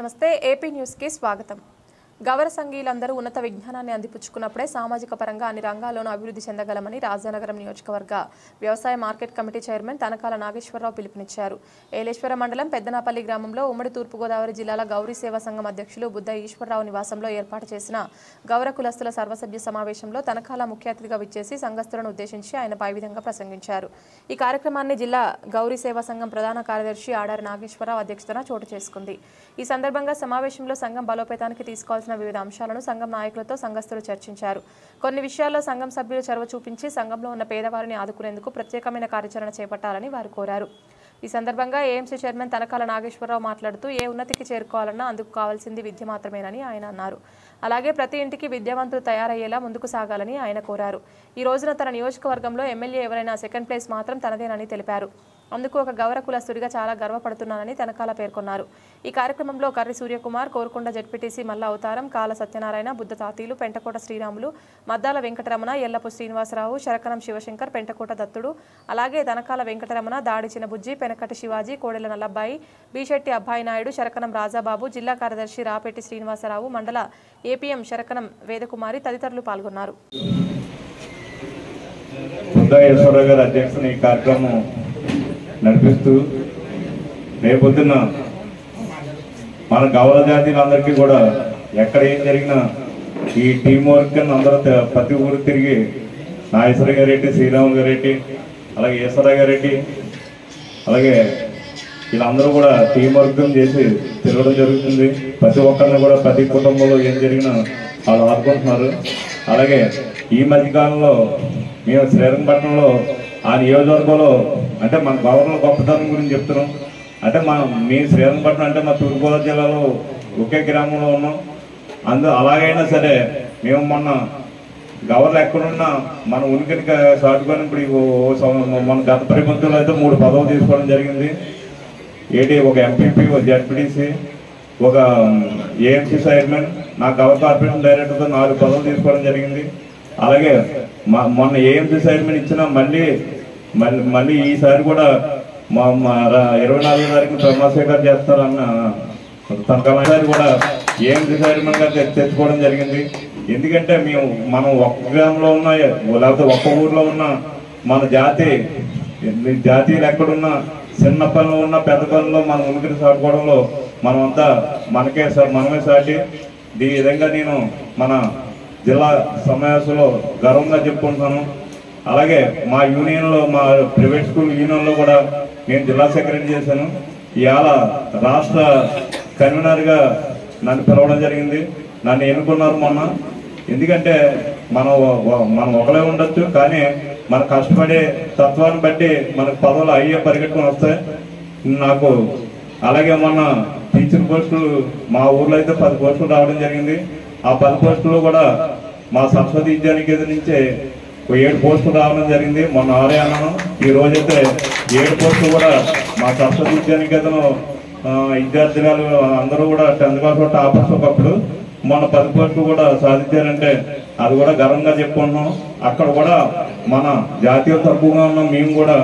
నమస్తే AP news కి స్వాగతం. గౌర సంఘీయులందరూ ఉన్నత విజ్ఞానాన్ని అందిపుచ్చుకున్నప్పుడే సామాజిక పరంగా అన్ని రంగాల్లోనూ అభివృద్ధి చెందగలమని రాజానగరం నియోజకవర్గ వ్యవసాయ market committee chairman Tanakala Nageswara Rao పిలుపునిచ్చారు. ఏలేశ్వర మండలం పెద్దనాపల్లి గ్రామంలో ఉమ్మడి తూర్పుగోదావరి జిల్లాల గౌరీ సేవా సంఘం అధ్యక్షులు బుద్ధ ఈశ్వరరావు నివాసంలో ఏర్పాటు చేసిన గౌర కులస్తుల సర్వసభ్య సమావేశంలో తనకాల ముఖ్య అతిథిగా విచ్చేసి సంఘస్థులను ఉద్దేశించి ఆయన పై విధంగా ప్రసంగించారు. ఈ కార్యక్రమాన్ని జిల్లా గౌరీ సేవా సంఘం ప్రధాన కార్యదర్శి ఆడారి నాగేశ్వరరావు అధ్యక్షతన చోటు చేసుకుంది. ఈ సందర్భంగా సమావేశంలో సంఘం బలోపేతానికి తీసుకోవాల్సిన వివిధ అంశాలను సంఘం నాయకులతో సంఘస్థులు చర్చించారు. కొన్ని విషయాల్లో సంఘం సభ్యులు చొరవ చూపించి సంఘంలో ఉన్న పేదవారిని ఆదుకునేందుకు ప్రత్యేకమైన కార్యాచరణ చేపట్టాలని వారు కోరారు. ఈ సందర్భంగా ఏఎంసీ చైర్మన్ తనకాల నాగేశ్వరరావు మాట్లాడుతూ ఏ ఉన్నతికి చేరుకోవాలన్నా అందుకు కావాల్సింది విద్య మాత్రమేనని ఆయన అన్నారు. అలాగే ప్రతి ఇంటికి విద్యావంతులు తయారయ్యేలా ముందుకు సాగాలని ఆయన కోరారు. ఈ రోజున తన నియోజకవర్గంలో ఎమ్మెల్యే ఎవరైనా సెకండ్ ప్లేస్ మాత్రం తనదేనని తెలిపారు. అందుకు ఒక గౌర కులస్తుడిగా చాలా గర్వపడుతున్నానని తనకాల పేర్కొన్నారు. ఈ కార్యక్రమంలో కర్రి సూర్యకుమార్, కోరుకొండ జెడ్పీటీసీ మల్ల అవతారం, కాల సత్యనారాయణ, బుద్ధ తాతీలు, పెంటకోట శ్రీరాములు, మద్దాల వెంకటరమణ, ఎల్లపు శ్రీనివాసరావు, శరకనం శివశంకర్, పెంటకోట దత్తుడు, అలాగే తనకాల వెంకటరమణ, దాడి చిన్నబుజ్జి, పెనకటి శివాజీ, కోడెల నల్లబ్బాయి, బీశెట్టి అబ్బాయి నాయుడు, శరకనం రాజాబాబు, జిల్లా కార్యదర్శి రాపెట్టి శ్రీనివాసరావు, మండల ఏపీఎం శరకనం వేదకుమారి తదితరులు పాల్గొన్నారు. నడిపిస్తూ రేపొద్దున మన గౌర జాతీయులందరికీ కూడా ఎక్కడ ఏం జరిగినా ఈ టీం వర్క్ అందరూ ప్రతి ఊరు తిరిగి నాగేశ్వర గారెడ్డి, శ్రీరాములు గారెడ్డి, అలాగే ఈశ్వర గారెడ్డి, అలాగే వీళ్ళందరూ కూడా టీం వర్క్ చేసి తిరగడం జరుగుతుంది. ప్రతి ఒక్కరిని కూడా ప్రతి కుటుంబంలో ఏం జరిగినా వాళ్ళు ఆదుకుంటున్నారు. అలాగే ఈ మధ్యకాలంలో మేము శ్రీరంగపట్నంలో ఆ నియోజకవర్గంలో అంటే మన గవర్నర్ గొప్పతనం గురించి చెప్తున్నాం. అంటే మీ శ్రీరంగపట్నం అంటే మా తూర్పుగోదావరి జిల్లాలో ఒకే గ్రామంలో ఉన్నాం. అలాగైనా సరే మేము మొన్న గవర్నర్ ఎక్కడున్నా మన ఉనికిని సాటుకొని ఇప్పుడు మన గత ప్రభుత్వంలో అయితే 3 పదవులు తీసుకోవడం జరిగింది. ఒక ఎంపీపీ, ఒక జెడ్పీటీసీ, ఒక ఏఎంసీ చైర్మన్, నా గవర్ కార్పొరేషన్ డైరెక్టర్తో 4 పదవులు తీసుకోవడం జరిగింది. అలాగే మొన్న ఏఎంసీ చైర్మన్ ఇచ్చిన మళ్ళీ ఈసారి కూడా మా 24వ తారీఖున ప్రమాణస్వీకారం చేస్తారన్న తనకాల కూడా ఏఎంసీ చైర్మన్ గా తెచ్చుకోవడం జరిగింది. ఎందుకంటే మనం ఒక్క గ్రామంలో ఉన్న లేకపోతే ఒక్క ఊర్లో ఉన్న మన జాతీయులు ఎక్కడున్నా చిన్న పనులు ఉన్న పెద్ద పనుల్లో మనం ఉనికిని సాటుకోవడంలో మనమంతా మనమే సాటి. ఈ విధంగా నేను మన జిల్లా సమావేశంలో గర్వంగా చెప్పుకుంటున్నాను. అలాగే మా యూనియన్లో, మా ప్రైవేట్ స్కూల్ యూనియన్లో కూడా నేను జిల్లా సెక్రటరీ చేశాను. ఇవాళ రాష్ట్ర కన్వీనర్గా నన్ను పిలవడం జరిగింది. నన్ను ఎన్నుకున్నారు మొన్న. ఎందుకంటే మనం ఒకలే ఉండొచ్చు, కానీ మన కష్టపడే తత్వాన్ని బట్టి మనకు పదవులు అయ్యే పరిగెట్టుకుని వస్తాయి నాకు. అలాగే మొన్న టీచర్ పోస్టులు మా ఊర్లో అయితే 10 పోస్టులు రావడం జరిగింది. ఆ 10 పోస్టులు కూడా మా సరస్వతి విద్యానికేతన్ నుంచే 7 పోస్టులు రావడం జరిగింది. మొన్న 6 అన్నాను. ఈ రోజైతే 7 పోస్టులు కూడా మా సరస్వతి విద్యానికేతన్ విద్యార్థులు అందరూ కూడా 10th క్లాస్ టాపర్స్ ఒకప్పుడు మొన్న 10 పోస్టులు కూడా సాధించారంటే అది కూడా గర్వంగా చెప్పుకుంటున్నాం. అక్కడ కూడా మన జాతీయ తరపుగా ఉన్నాం. మేము కూడా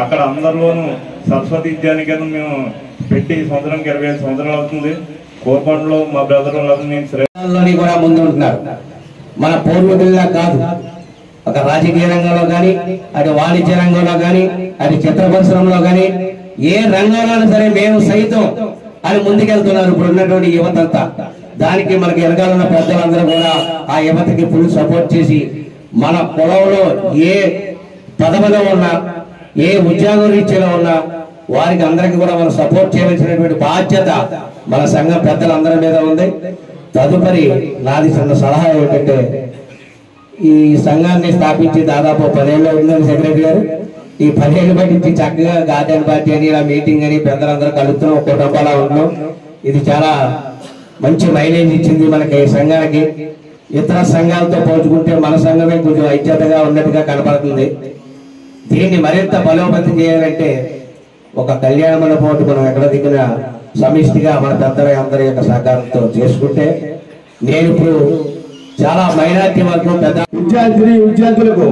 అక్కడ అందరిలోనూ సరస్వతి విద్యానికేతన్ మేము పెట్టి సంవత్సరానికి 25 సంవత్సరాలు అవుతుంది. కోరుకొండలో మా బ్రదర్ కూడా ముందు ఉంటున్నారు. మన పూర్వీకుల్లా కాదు, ఒక రాజకీయ రంగంలో కానీ, అటు వాణిజ్య రంగంలో కానీ, అటు చిత్ర పరిశ్రమలో కానీ, ఏ రంగంలో సరే మేము సైతం అని ముందుకెళ్తున్నారు ఇప్పుడు ఉన్నటువంటి యువత అంతా. దానికి మనకి ఎనగాలన్న పెద్దలందరూ కూడా ఆ యువతకి ఫుల్ సపోర్ట్ చేసి మన పొలంలో ఏ పదవిలో ఉన్నా, ఏ ఉద్యోగ రీత్యాలో ఉన్నా వారికి అందరికీ కూడా మనం సపోర్ట్ చేయవలసినటువంటి బాధ్యత మన సంఘం పెద్దలందరి మీద ఉంది. తదుపరి నాది చిన్న సలహా ఏమిటంటే, ఈ సంఘాన్ని స్థాపించి దాదాపు 10 ఏళ్ళు ఉందని సెక్రటరీ గారు, ఈ 10 ఏళ్ళు బట్టి చక్కగా గార్డెన్ పార్టీ అని ఇలా మీటింగ్ అని పెద్దలందరూ కలుస్తున్నాం, కుటుంబాలా ఉన్నాం. ఇది చాలా మంచి మైలేజ్ ఇచ్చింది మనకి సంఘానికి. ఇతర సంఘాలతో పోల్చుకుంటే మన సంఘమే కొంచెం ఐక్యతగా ఉన్నట్టుగా కనపడుతుంది. దీన్ని మరింత బలోపేతం చేయాలంటే ఒక కళ్యాణ మండపం మనం ఎక్కడ దిగిన సమిష్టిగా మన పెద్దల అందరి యొక్క సహకారంతో చేసుకుంటే, నేను ఇప్పుడు చాలా మైనారిటీ వర్గం పెద్ద విద్యార్థులకు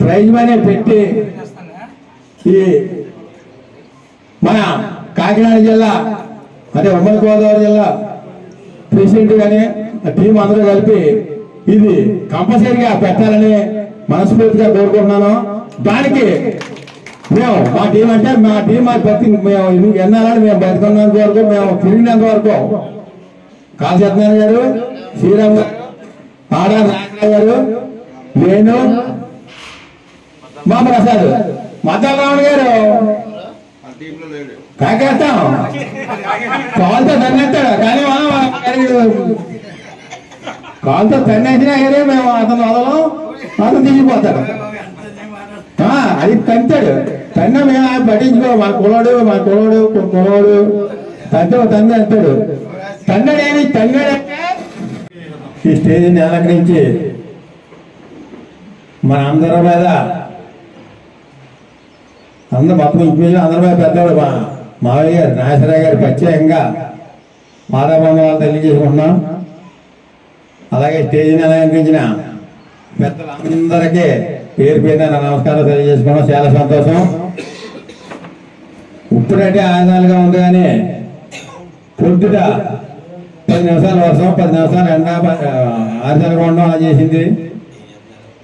ప్రైజ్ మనీ పెట్టి ఈ మన కాకినాడ జిల్లా అంటే ఉమ్మడి గోదావరి జిల్లా ప్రెసిడెంట్ గానీ టీం అందరూ కలిపి ఇది కంపల్సరీగా పెట్టాలని మనస్ఫూర్తిగా కోరుకుంటున్నాను. దానికి మేము మా టీం అంటే మా టీం మా బతి మేము ఎన్నాలని మేము బతుకున్నంత వరకు మేము తిరిగినంత వరకు కాళీ సత్యనారాయణ గారు, శ్రీరామ్ గారు, ఆడా నాగరాజు గారు, నేను, మా ప్రసాద్, మద్దరామణ గారు కాకేస్తాం కాలుతో తన్నేస్తాడు. కానీ కాలుతో తన్నేసినా కానీ మేము అతను వదలం, అతను తీసిపోతాడు. అది తంతాడు. తన్నా మేము పట్టించుకో. మన కులవాడు తన్నే అంటాడు. తన్నడేమి తన్నాడంటే ఈ స్టేజ్ని అలంకరించి మన అందరి మీద మొత్తం ఇంక్లూజన్ అందరి మీద పెద్దవాడు మా మావయ్య గారు నాగేశ్వరరావు గారు ప్రత్యేకంగా మాదాబంధాలు తెలియజేసుకుంటున్నాం. అలాగే స్టేజ్ని అలంకరించిన పెద్దలందరికీ పేరు పేరున నమస్కారం తెలియజేసుకున్నాం. చాలా సంతోషం. ఇప్పుడంటే ఆనందాలుగా ఉంది కానీ పొద్దుట 10 నిమిషాలు వర్షం, 10 నిమిషాలు ఎండ, ఆరుదలుగా ఉండడం అలా చేసింది.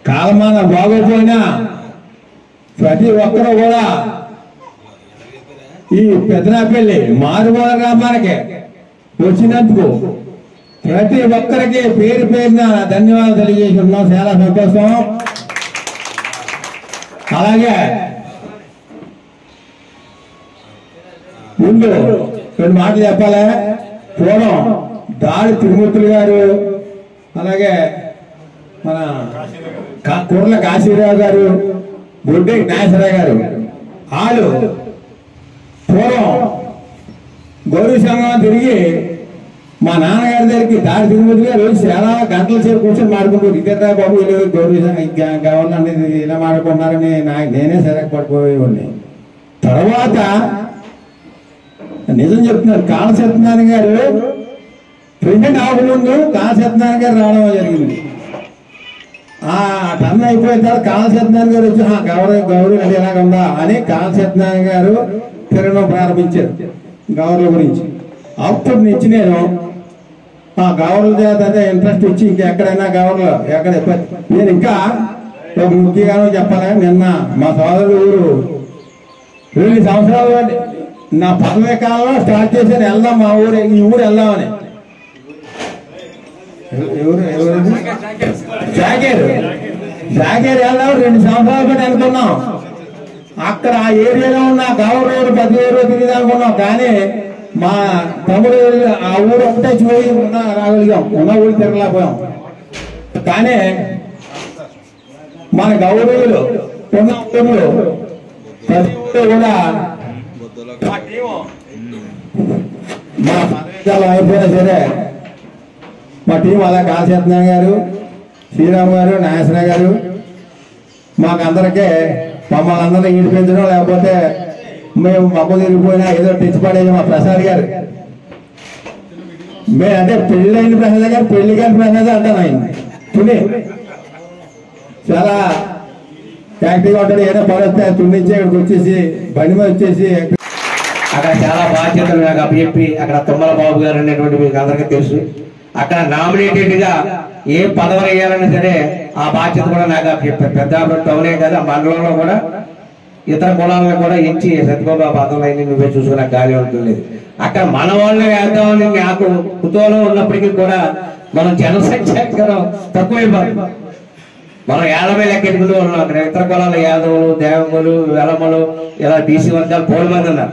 కాలమాన బాగోపోయినా ప్రతి ఒక్కరూ కూడా ఈ పెద్దనాపల్లి మారుమూల గ్రామానికి వచ్చినందుకు ప్రతి ఒక్కరికి పేరు పేరున ధన్యవాదాలు తెలియజేస్తున్నాం. చాలా సంతోషం. అలాగే ముందు 2 మాటలు చెప్పాలి. పూర్వం దాడి తిరుమూర్తులు గారు, అలాగే మన కుర్ల కాశీరావు గారు, బొడ్డే నాగేశ్వరరావు గారు, వాళ్ళు పూర్వం గౌరీ సంఘం తిరిగి మా నాన్నగారి దగ్గరికి దాడి తిరుమూర్తి గారు చాలా గంటల సేపు కూర్చొని మాడుకుంటారు. ఇద్దరు బాబు వీళ్ళు గౌరీ గవర్నర్ అనేది ఇలా మాడుకుంటున్నారని నేనే సరే పడిపోయేవాడిని. తర్వాత నిజం చెప్తున్నారు, కాళ సత్యనారాయణ గారు ప్రెసిడెంట్ అవ్వకముందు కాళ సత్యనారాయణ గారు రావడం జరిగింది. ఆ టర్న్ అయిపోయిన తర్వాత కాళ సత్యనారాయణ గారు వచ్చి గౌరవ అది ఎలాగ ఉందా అని కాళ సత్యనారాయణ గారు తిరగడం ప్రారంభించారు గౌరవ గురించి. అప్పటి నుంచి నేను గవర్నర్ చేత అదే ఇంట్రెస్ట్ ఇచ్చి ఇంకెక్కడైనా గవర్నర్ ఎక్కడ నేను ఇంకా ఒక ముఖ్యంగా చెప్పాలి. నిన్న మా సోదరుడు ఊరు 2 సంవత్సరాలు నా పదవీ కాలంలో స్టార్ట్ చేశాను, వెళ్దాం మా ఊరు, ఈ ఊరు వెళ్దామని. జాగేరు వెళ్దాం 2 సంవత్సరాల పాటు అనుకున్నాం. అక్కడ ఆ ఏరియాలో ఉన్న గవర్నర్ 10 ఊరు తిరిగి అనుకున్నాం. కానీ మా తమ్ముడు ఆ ఊరు ఒకటే చూసి రాగలిగాం, ఉన్న ఊరు తిరగలేకపోయాం. కానీ మన గౌరవులు ఉన్న ఊళ్ళు ప్రతి ఊరు కూడా మా పదవికాలం అయిపోయినా సరే మా టీం అలా కాళీ సత్యనారాయణ గారు, శ్రీరామ్ గారు, నాగేశ్వరరావు గారు మాకందరికీ మమ్మల్ని అందరినీ ఈడిపించడం, లేకపోతే మేము మమ్మ తిరిగిపోయినా ఏదో తెచ్చిపడేది మా ప్రసాద్ గారు. మేము అంటే పెళ్ళైన ప్రసాద్ గారు, పెళ్లి గారి ప్రసాద్ అంటాను. ఆయన తుని చాలా యాక్టివ్గా ఉంటాడు. ఏదో పడొస్తే తుణించి ఇక్కడికి వచ్చేసి బండి మీద వచ్చేసి అక్కడ చాలా బాధ్యతలు నాకు అప్పచెప్పి అక్కడ తుమ్మల బాబు గారు అనేటువంటి మీకు అందరికీ తెలుసు. అక్కడ నామినేటెడ్ గా ఏ పదవి వేయాలన్నా సరే ఆ బాధ్యత కూడా నాకు అప్పచెప్పారు. పెద్ద టౌనే కాదు, ఆ మండలంలో కూడా ఇతర కులాలను కూడా ఇచ్చి సత్యబాబు పదవులు అయింది నువ్వే చూసుకున్న గాలి ఉంటుంది. అక్కడ మన వాళ్ళే వేద్దామని నాకు కుతూహలం ఉన్నప్పటికీ కూడా మనం జనసంఖ్య తక్కువైపోయింది. మనం 50 లెక్కెట్టుకుంటూ ఉన్నాం. అక్కడ ఇతర కులాలు యాదవులు, దేవములు, వెలమలు ఇలా బీసీ వర్గాలు 3 మంది ఉన్నారు.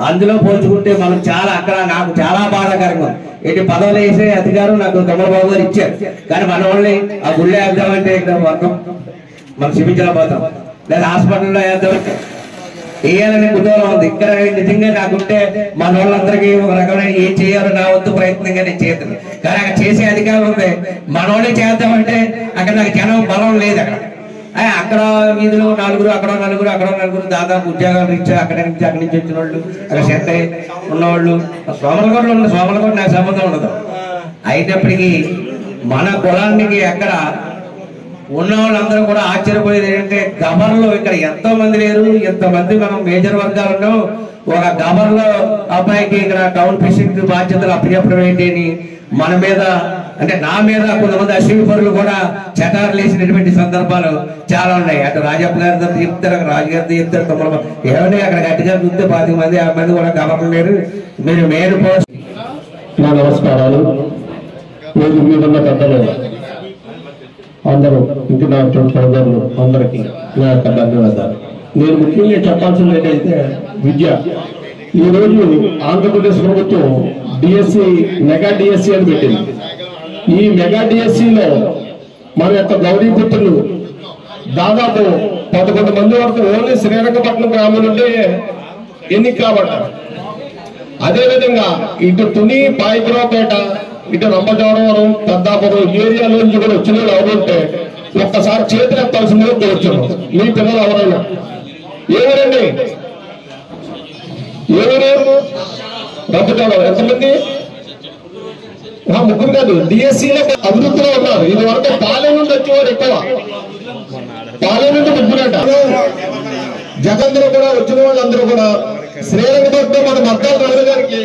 అందులో పోల్చుకుంటే మనం చాలా అక్కడ నాకు చాలా బాధాకరంగా ఏంటి పదవులు వేసే అధికారం నాకు తమ్ముడబాబు గారు ఇచ్చారు. కానీ మన వాళ్ళని ఆ గుళ్ళో వేద్దామంటే ఇక్కడ వర్గం మనం చూపించలేకపోతాం, లేదా హాస్పిటల్లో వేద్దామంటే వేయాలనే కుతూహలం ఉంది. ఇక్కడ నిజంగా నాకుంటే మన వాళ్ళందరికీ ఒక రకమైన ఏం చేయాలో నా వంతు ప్రయత్నంగా నేను చేస్తాను. కానీ అక్కడ చేసే అధికారం ఉంది. మన వాళ్ళే చేద్దామంటే అక్కడ నాకు జనం బలం లేదు. అక్కడ వీధిలో 4 అక్కడ 4 అక్కడ 4 దాదాపు ఉద్యోగాలు ఇచ్చారు. అక్కడి నుంచి వచ్చిన వాళ్ళు, అక్కడ చెత్త ఉన్నవాళ్ళు, సోమలగొడలు ఉన్న సోమలగొడ నాకు సంబంధం ఉండదు. అయినప్పటికీ మన కులానికి అక్కడ ఉన్న వాళ్ళందరూ కూడా ఆశ్చర్యపోయేది ఏంటంటే గవర్నర్లో ఇక్కడ ఎంతో మంది లేరు, ఎంతమంది మనం మేజర్ వర్గాలు ఉన్నాం. ఒక గవర్నర్ అబ్బాయికి ఇక్కడ టౌన్ ప్రెసిడెంట్ బాధ్యతలు అప్పచెప్పడం ఏంటి అని మన మీద అంటే నా మీద కొంతమంది అశ్విని పరులు కూడా చటారు లేసినటువంటి సందర్భాలు చాలా ఉన్నాయి. అటు రాజప్ప గారితో చెప్తారు, అక్కడ రాజుగారితో చెప్తారు, తొమ్మిది ఏమన్నా అక్కడ గట్టిగా చూస్తే 25 మంది 50 మంది కూడా గవర్నర్ లేరు. మీరు మేరు పోస్ట్. నా నమస్కారాలు. వేదిక మీద ఉన్న పెద్దలు అందరూ ఇంటి నా సోదరులు అందరికీ నా యొక్క ధన్యవాదాలు. నేను ముఖ్యంగా చెప్పాల్సింది ఏంటంటే విద్య. ఈరోజు ఆంధ్రప్రదేశ్ ప్రభుత్వం డిఎస్సి మెగా డిఎస్సి అని పెట్టింది. ఈ మెగా డిఎస్సిలో మన యొక్క గౌరీపుత్రులు దాదాపు 11 మంది వరకు ఓన్లీ శ్రీరంగపట్నం గ్రామం నుండి ఎన్నిక కాబట్టారు. అదేవిధంగా ఇటు తుని, పాయికరావుపేట, ఇటు రంపచోడవరం, పెద్దాపురం ఏరియాలో నుంచి కూడా వచ్చిన వాళ్ళు ఎవరుంటే ఒక్కసారి చేతులు ఎత్తాల్సిందిగా కోరుచున్నాం. మీ పిల్లలు ఎవరైనా ఎవరండి ఎవరు రంపచోడవరం ఎంతమంది? ముగ్గురు కాదు, డిఎస్సీలో అభివృద్ధిలో ఉన్నారు. ఇది వరకు పాలెం నుండి వచ్చేవారు ఎక్కువ, పాలెం నుండి ముగ్గురట. జగందరూ కూడా వచ్చిన వాళ్ళందరూ కూడా శ్రీరంగపట్నం మన మద్దాల రమణ గారికి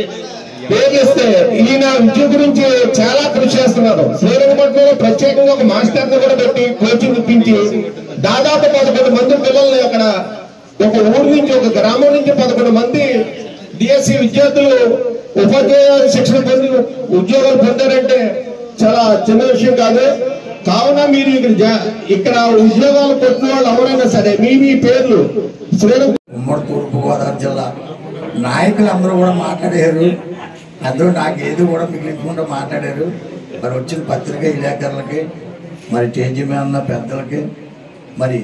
పేర్లు ఇస్తే ఈయన విద్య గురించి చాలా కృషి చేస్తున్నారు. శ్రీరంగపట్నంలో ప్రత్యేకంగా ఒక మాస్టర్ని కూడా పెట్టి కోచింగ్ ఇప్పించి దాదాపు 11 మంది పిల్లల్ని అక్కడ ఒక ఊరు నుంచి ఒక గ్రామం నుంచి 11 మంది డిఎస్సి విద్యార్థులు ఉపాధ్యాయ శిక్షణ పొంది ఉద్యోగాలు పొందారంటే చాలా చిన్న విషయం కాదు. కావున మీరు ఇక్కడ ఉద్యోగాలు పొందిన వాళ్ళు ఎవరైనా సరే మీ పేర్లు ఉమ్మడి తూర్పుగోదావరి జిల్లా నాయకులు అందరూ కూడా మాట్లాడారు. అందరూ నాకు ఏది కూడా మిగిలించకుండా మాట్లాడారు. మరి వచ్చిన పత్రికా విలేకరులకి, మరి స్టేజీ మీద ఉన్న పెద్దలకి, మరి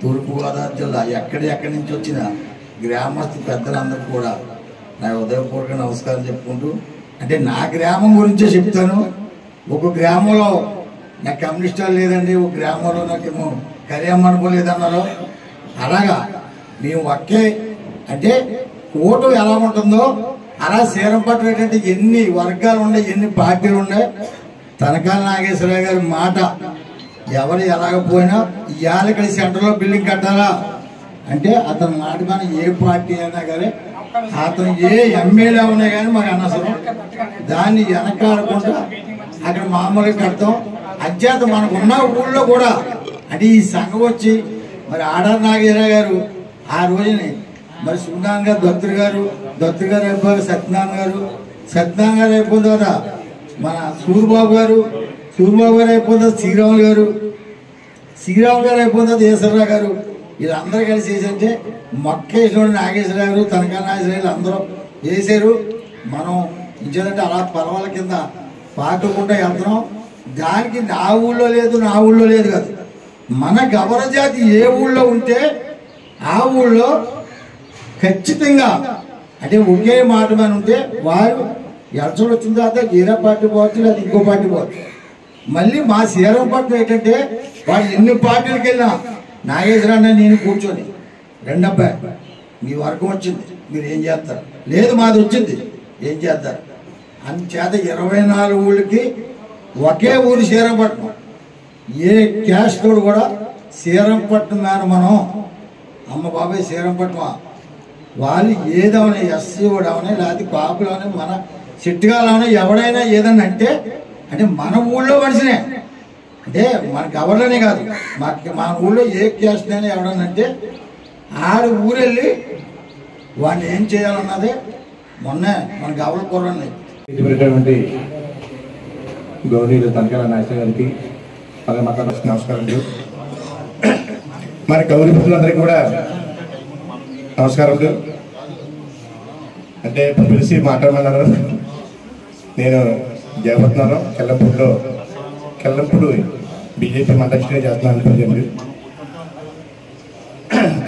తూర్పుగోదావరి జిల్లా ఎక్కడి నుంచి వచ్చిన గ్రామస్తు పెద్దలందరూ కూడా నా ఉదయపూర్వక నమస్కారం చెప్పుకుంటూ, అంటే నా గ్రామం గురించే చెప్తాను. ఒక గ్రామంలో నాకు కమ్యూనిస్టాలు లేదండి, ఒక గ్రామంలో నాకేమో కళ్యాణ్ లేదన్నారు. అలాగా మేము ఒకే అంటే ఓటు ఎలా ఉంటుందో అలా శ్రీరంగపట్నం ఎన్ని వర్గాలు ఉన్నాయి, ఎన్ని పార్టీలు ఉన్నాయి. తనకాల నాగేశ్వరరావు గారి మాట ఎవరు ఎలాగపోయినా ఇవాళ ఇక్కడ సెంటర్లో బిల్డింగ్ కట్టాలా అంటే అతని మాట కానీ ఏ పార్టీ అయినా కానీ అతను ఏ ఎమ్మెల్యే ఉన్నా కానీ మాకు అనవసరం. దాన్ని వెనకాడకుండా అక్కడ మామూలుగా కడతాం. అధ్యాత మనకు ఉన్న ఊళ్ళో కూడా అంటే ఈ సంఘం వచ్చి మరి ఆడారి నాగేశ్వరరావు గారు ఆ రోజుని మరి సున్నాన్ గారు దత్తు గారు అయిపోయారు, సత్యనారాయణ గారు అయిపోయిన తర్వాత మన సూర్యబాబు గారు అయిపోయిన తర్వాత శ్రీరాములు గారు అయిపోయిన తర్వాత ఈశ్వరరావు గారు, వీళ్ళందరూ కలిసి చేసంటే మొక్కేశ్వరుడు నాగేశ్వరరావు గారు, తనకా నాగేశ్వరరావు అందరూ వేసారు. మనం ఇచ్చేదంటే అలా పర్వాల కింద పాకకుండా వెళ్తున్నాం. దానికి నా ఊళ్ళో లేదు కాదు, మన గవర జాతి ఏ ఊళ్ళో ఉంటే ఆ ఊళ్ళో ఖచ్చితంగా అంటే ఒకే మాట మీద ఉంటే వారు ఎలక్షన్ వచ్చిన తర్వాత వేరే పార్టీ పోవచ్చు, లేదా ఇంకో పార్టీ పోవచ్చు. మళ్ళీ మా శ్రీరంగపట్నం ఏంటంటే వాళ్ళు ఎన్ని పార్టీలకు వెళ్ళినా నాగేశ్వరరావు నేను కూర్చొని రెండబ్బాయి మీ వర్గం వచ్చింది, మీరు ఏం చేస్తారు, లేదు మాది వచ్చింది ఏం చేస్తారు. అందుచేత 24 ఊళ్ళకి ఒకే ఊరు శ్రీరంగపట్నం. ఏ క్యాస్ట్ కూడా శ్రీరంగపట్నం మీద మనం అమ్మ బాబాయ్ శ్రీరంగపట్నం వాళ్ళు ఏదవనే ఎస్సీ కూడా అవనే లేకపోతే కాపులు అవనే మన చెట్టుగాలవనే ఎవడైనా ఏదన్నా అంటే మన ఊళ్ళో మనిషినే అంటే మన గవర్ననే కాదు మన ఊళ్ళో ఏ క్యాస్ట్ అయినా ఎవడన్నా అంటే ఆడ ఊరెళ్ళి వాడిని ఏం చేయాలన్నదే మొన్న మన గవర్నర్ కుర్రని గౌరీలు తనకాల నాయకుల గారికి అలాగే మాట్లాడాల్సిన నమస్కారాలు. మరి గౌరీ భక్తులందరికీ కూడా నమస్కారాలు. అంటే పిలిచి మాట్లాడమన్నారు. నేను జయపడుతున్నాను కెల్లంపూడి బీజేపీ మండలిగా చేస్తున్నాను ప్రజెంట్.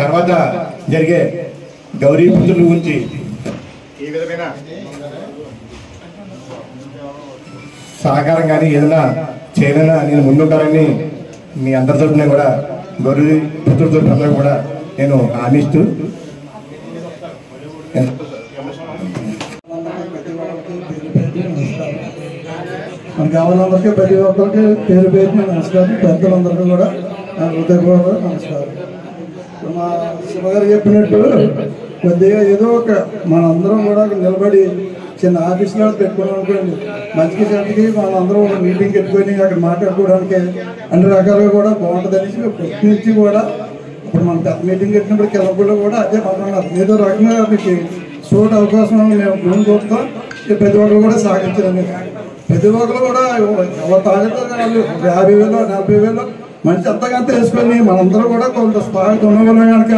తర్వాత జరిగే గౌరీ భక్తుల గురించి ఈ విధమైన సహకారం కానీ ఏదైనా చేయాలన్నా నేను ముందుంటారని మీ అందరి తరఫున కూడా గౌరీ పుత్రులతో అందరూ కూడా నేను హామీస్తూ మన కావాలందరికీ ప్రతి ఒక్కరికి పేరు పేరున నమస్కారం. పెద్దలందరికీ కూడా హృదయపూర్వక నమస్కారం. మా శివగారు చెప్పినట్టు కొద్దిగా ఏదో ఒక మనందరం కూడా నిలబడి చిన్న ఆఫీస్లో పెట్టుకున్నాం అనుకోండి, మంచికి చెడ్డకి మనందరం మీటింగ్ పెట్టుకొని అక్కడ మాట్లాడుకోవడానికి అన్ని రకాలుగా కూడా బాగుంటుంది అనేసి ఫస్ట్ నుంచి కూడా ఇప్పుడు మనం పెద్ద మీటింగ్ పెట్టినప్పుడు కిలపూలో కూడా అదే మాట్లాడారు. ఏదో రకంగా మీకు చోటు అవకాశం మేము ముందు చూస్తాం. ప్రతి ఒక్కరు కూడా సాగించారు. ప్రతి ఒక్కరు కూడా ఎవరు తాగితే 50,000 40,000 మంచి అంతకంత వేసుకొని మనందరూ కూడా కొంత స్థాయికి ఉన్నవాళ్ళం కనుక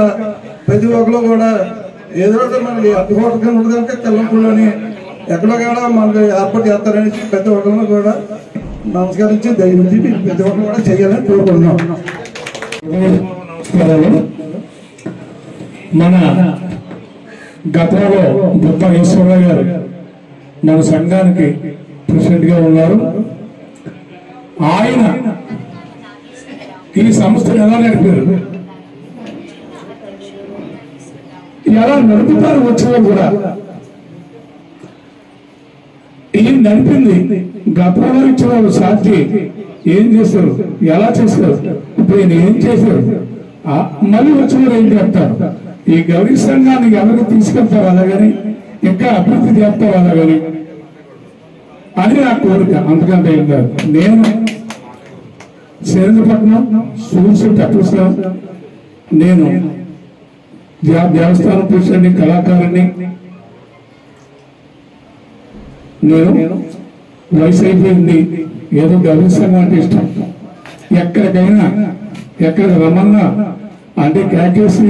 ప్రతి ఒక్కరు కూడా ఏదో మనకి అడ్డుకోవడం ఉంటుంది కనుక కిల్లపూలోని ఎక్కడో కూడా మనకి ఏర్పాటు చేస్తారని ప్రతి ఒక్కరు కూడా నమస్కరించి దయచేసి ప్రతి ఒక్కరు కూడా చేయాలని కోరుకుంటున్నాం. మన గతంలో బుద్ధ ఈశ్వరరావు గారు మన సంఘానికి ప్రెసిడెంట్ గా ఉన్నారు. ఆయన ఈ సంస్థను ఎలా నడిపారు, ఎలా నడుపుతారు వచ్చినా కూడా ఏం నడిపింది గతంలో ఇచ్చిన సాక్షి ఏం చేశారు, ఎలా చేశారు, ఇప్పుడు ఈయన ఏం చేశారు, మళ్ళీ వచ్చిన ఏం చెప్తారు. ఈ గౌరీ సంఘాన్ని ఎవరికి తీసుకెళ్తారు అలాగని, ఇంకా అభివృద్ధి చేస్తారు అలాగని అని నా కోరిక. అంతకంటే ఏం కాదు. నేను శ్రీరంగపట్నం సూర్సు తప్పిస్తా, నేను దేవస్థానం ప్రెసిడెంట్ కళాకారుని. నేను వయసు అయిపోయింది, ఏదో గౌరీ సంఘం అంటే ఇష్టం. ఎక్కడికైనా ఎక్కడ రమ్మన్నా అంటే క్యాకేసి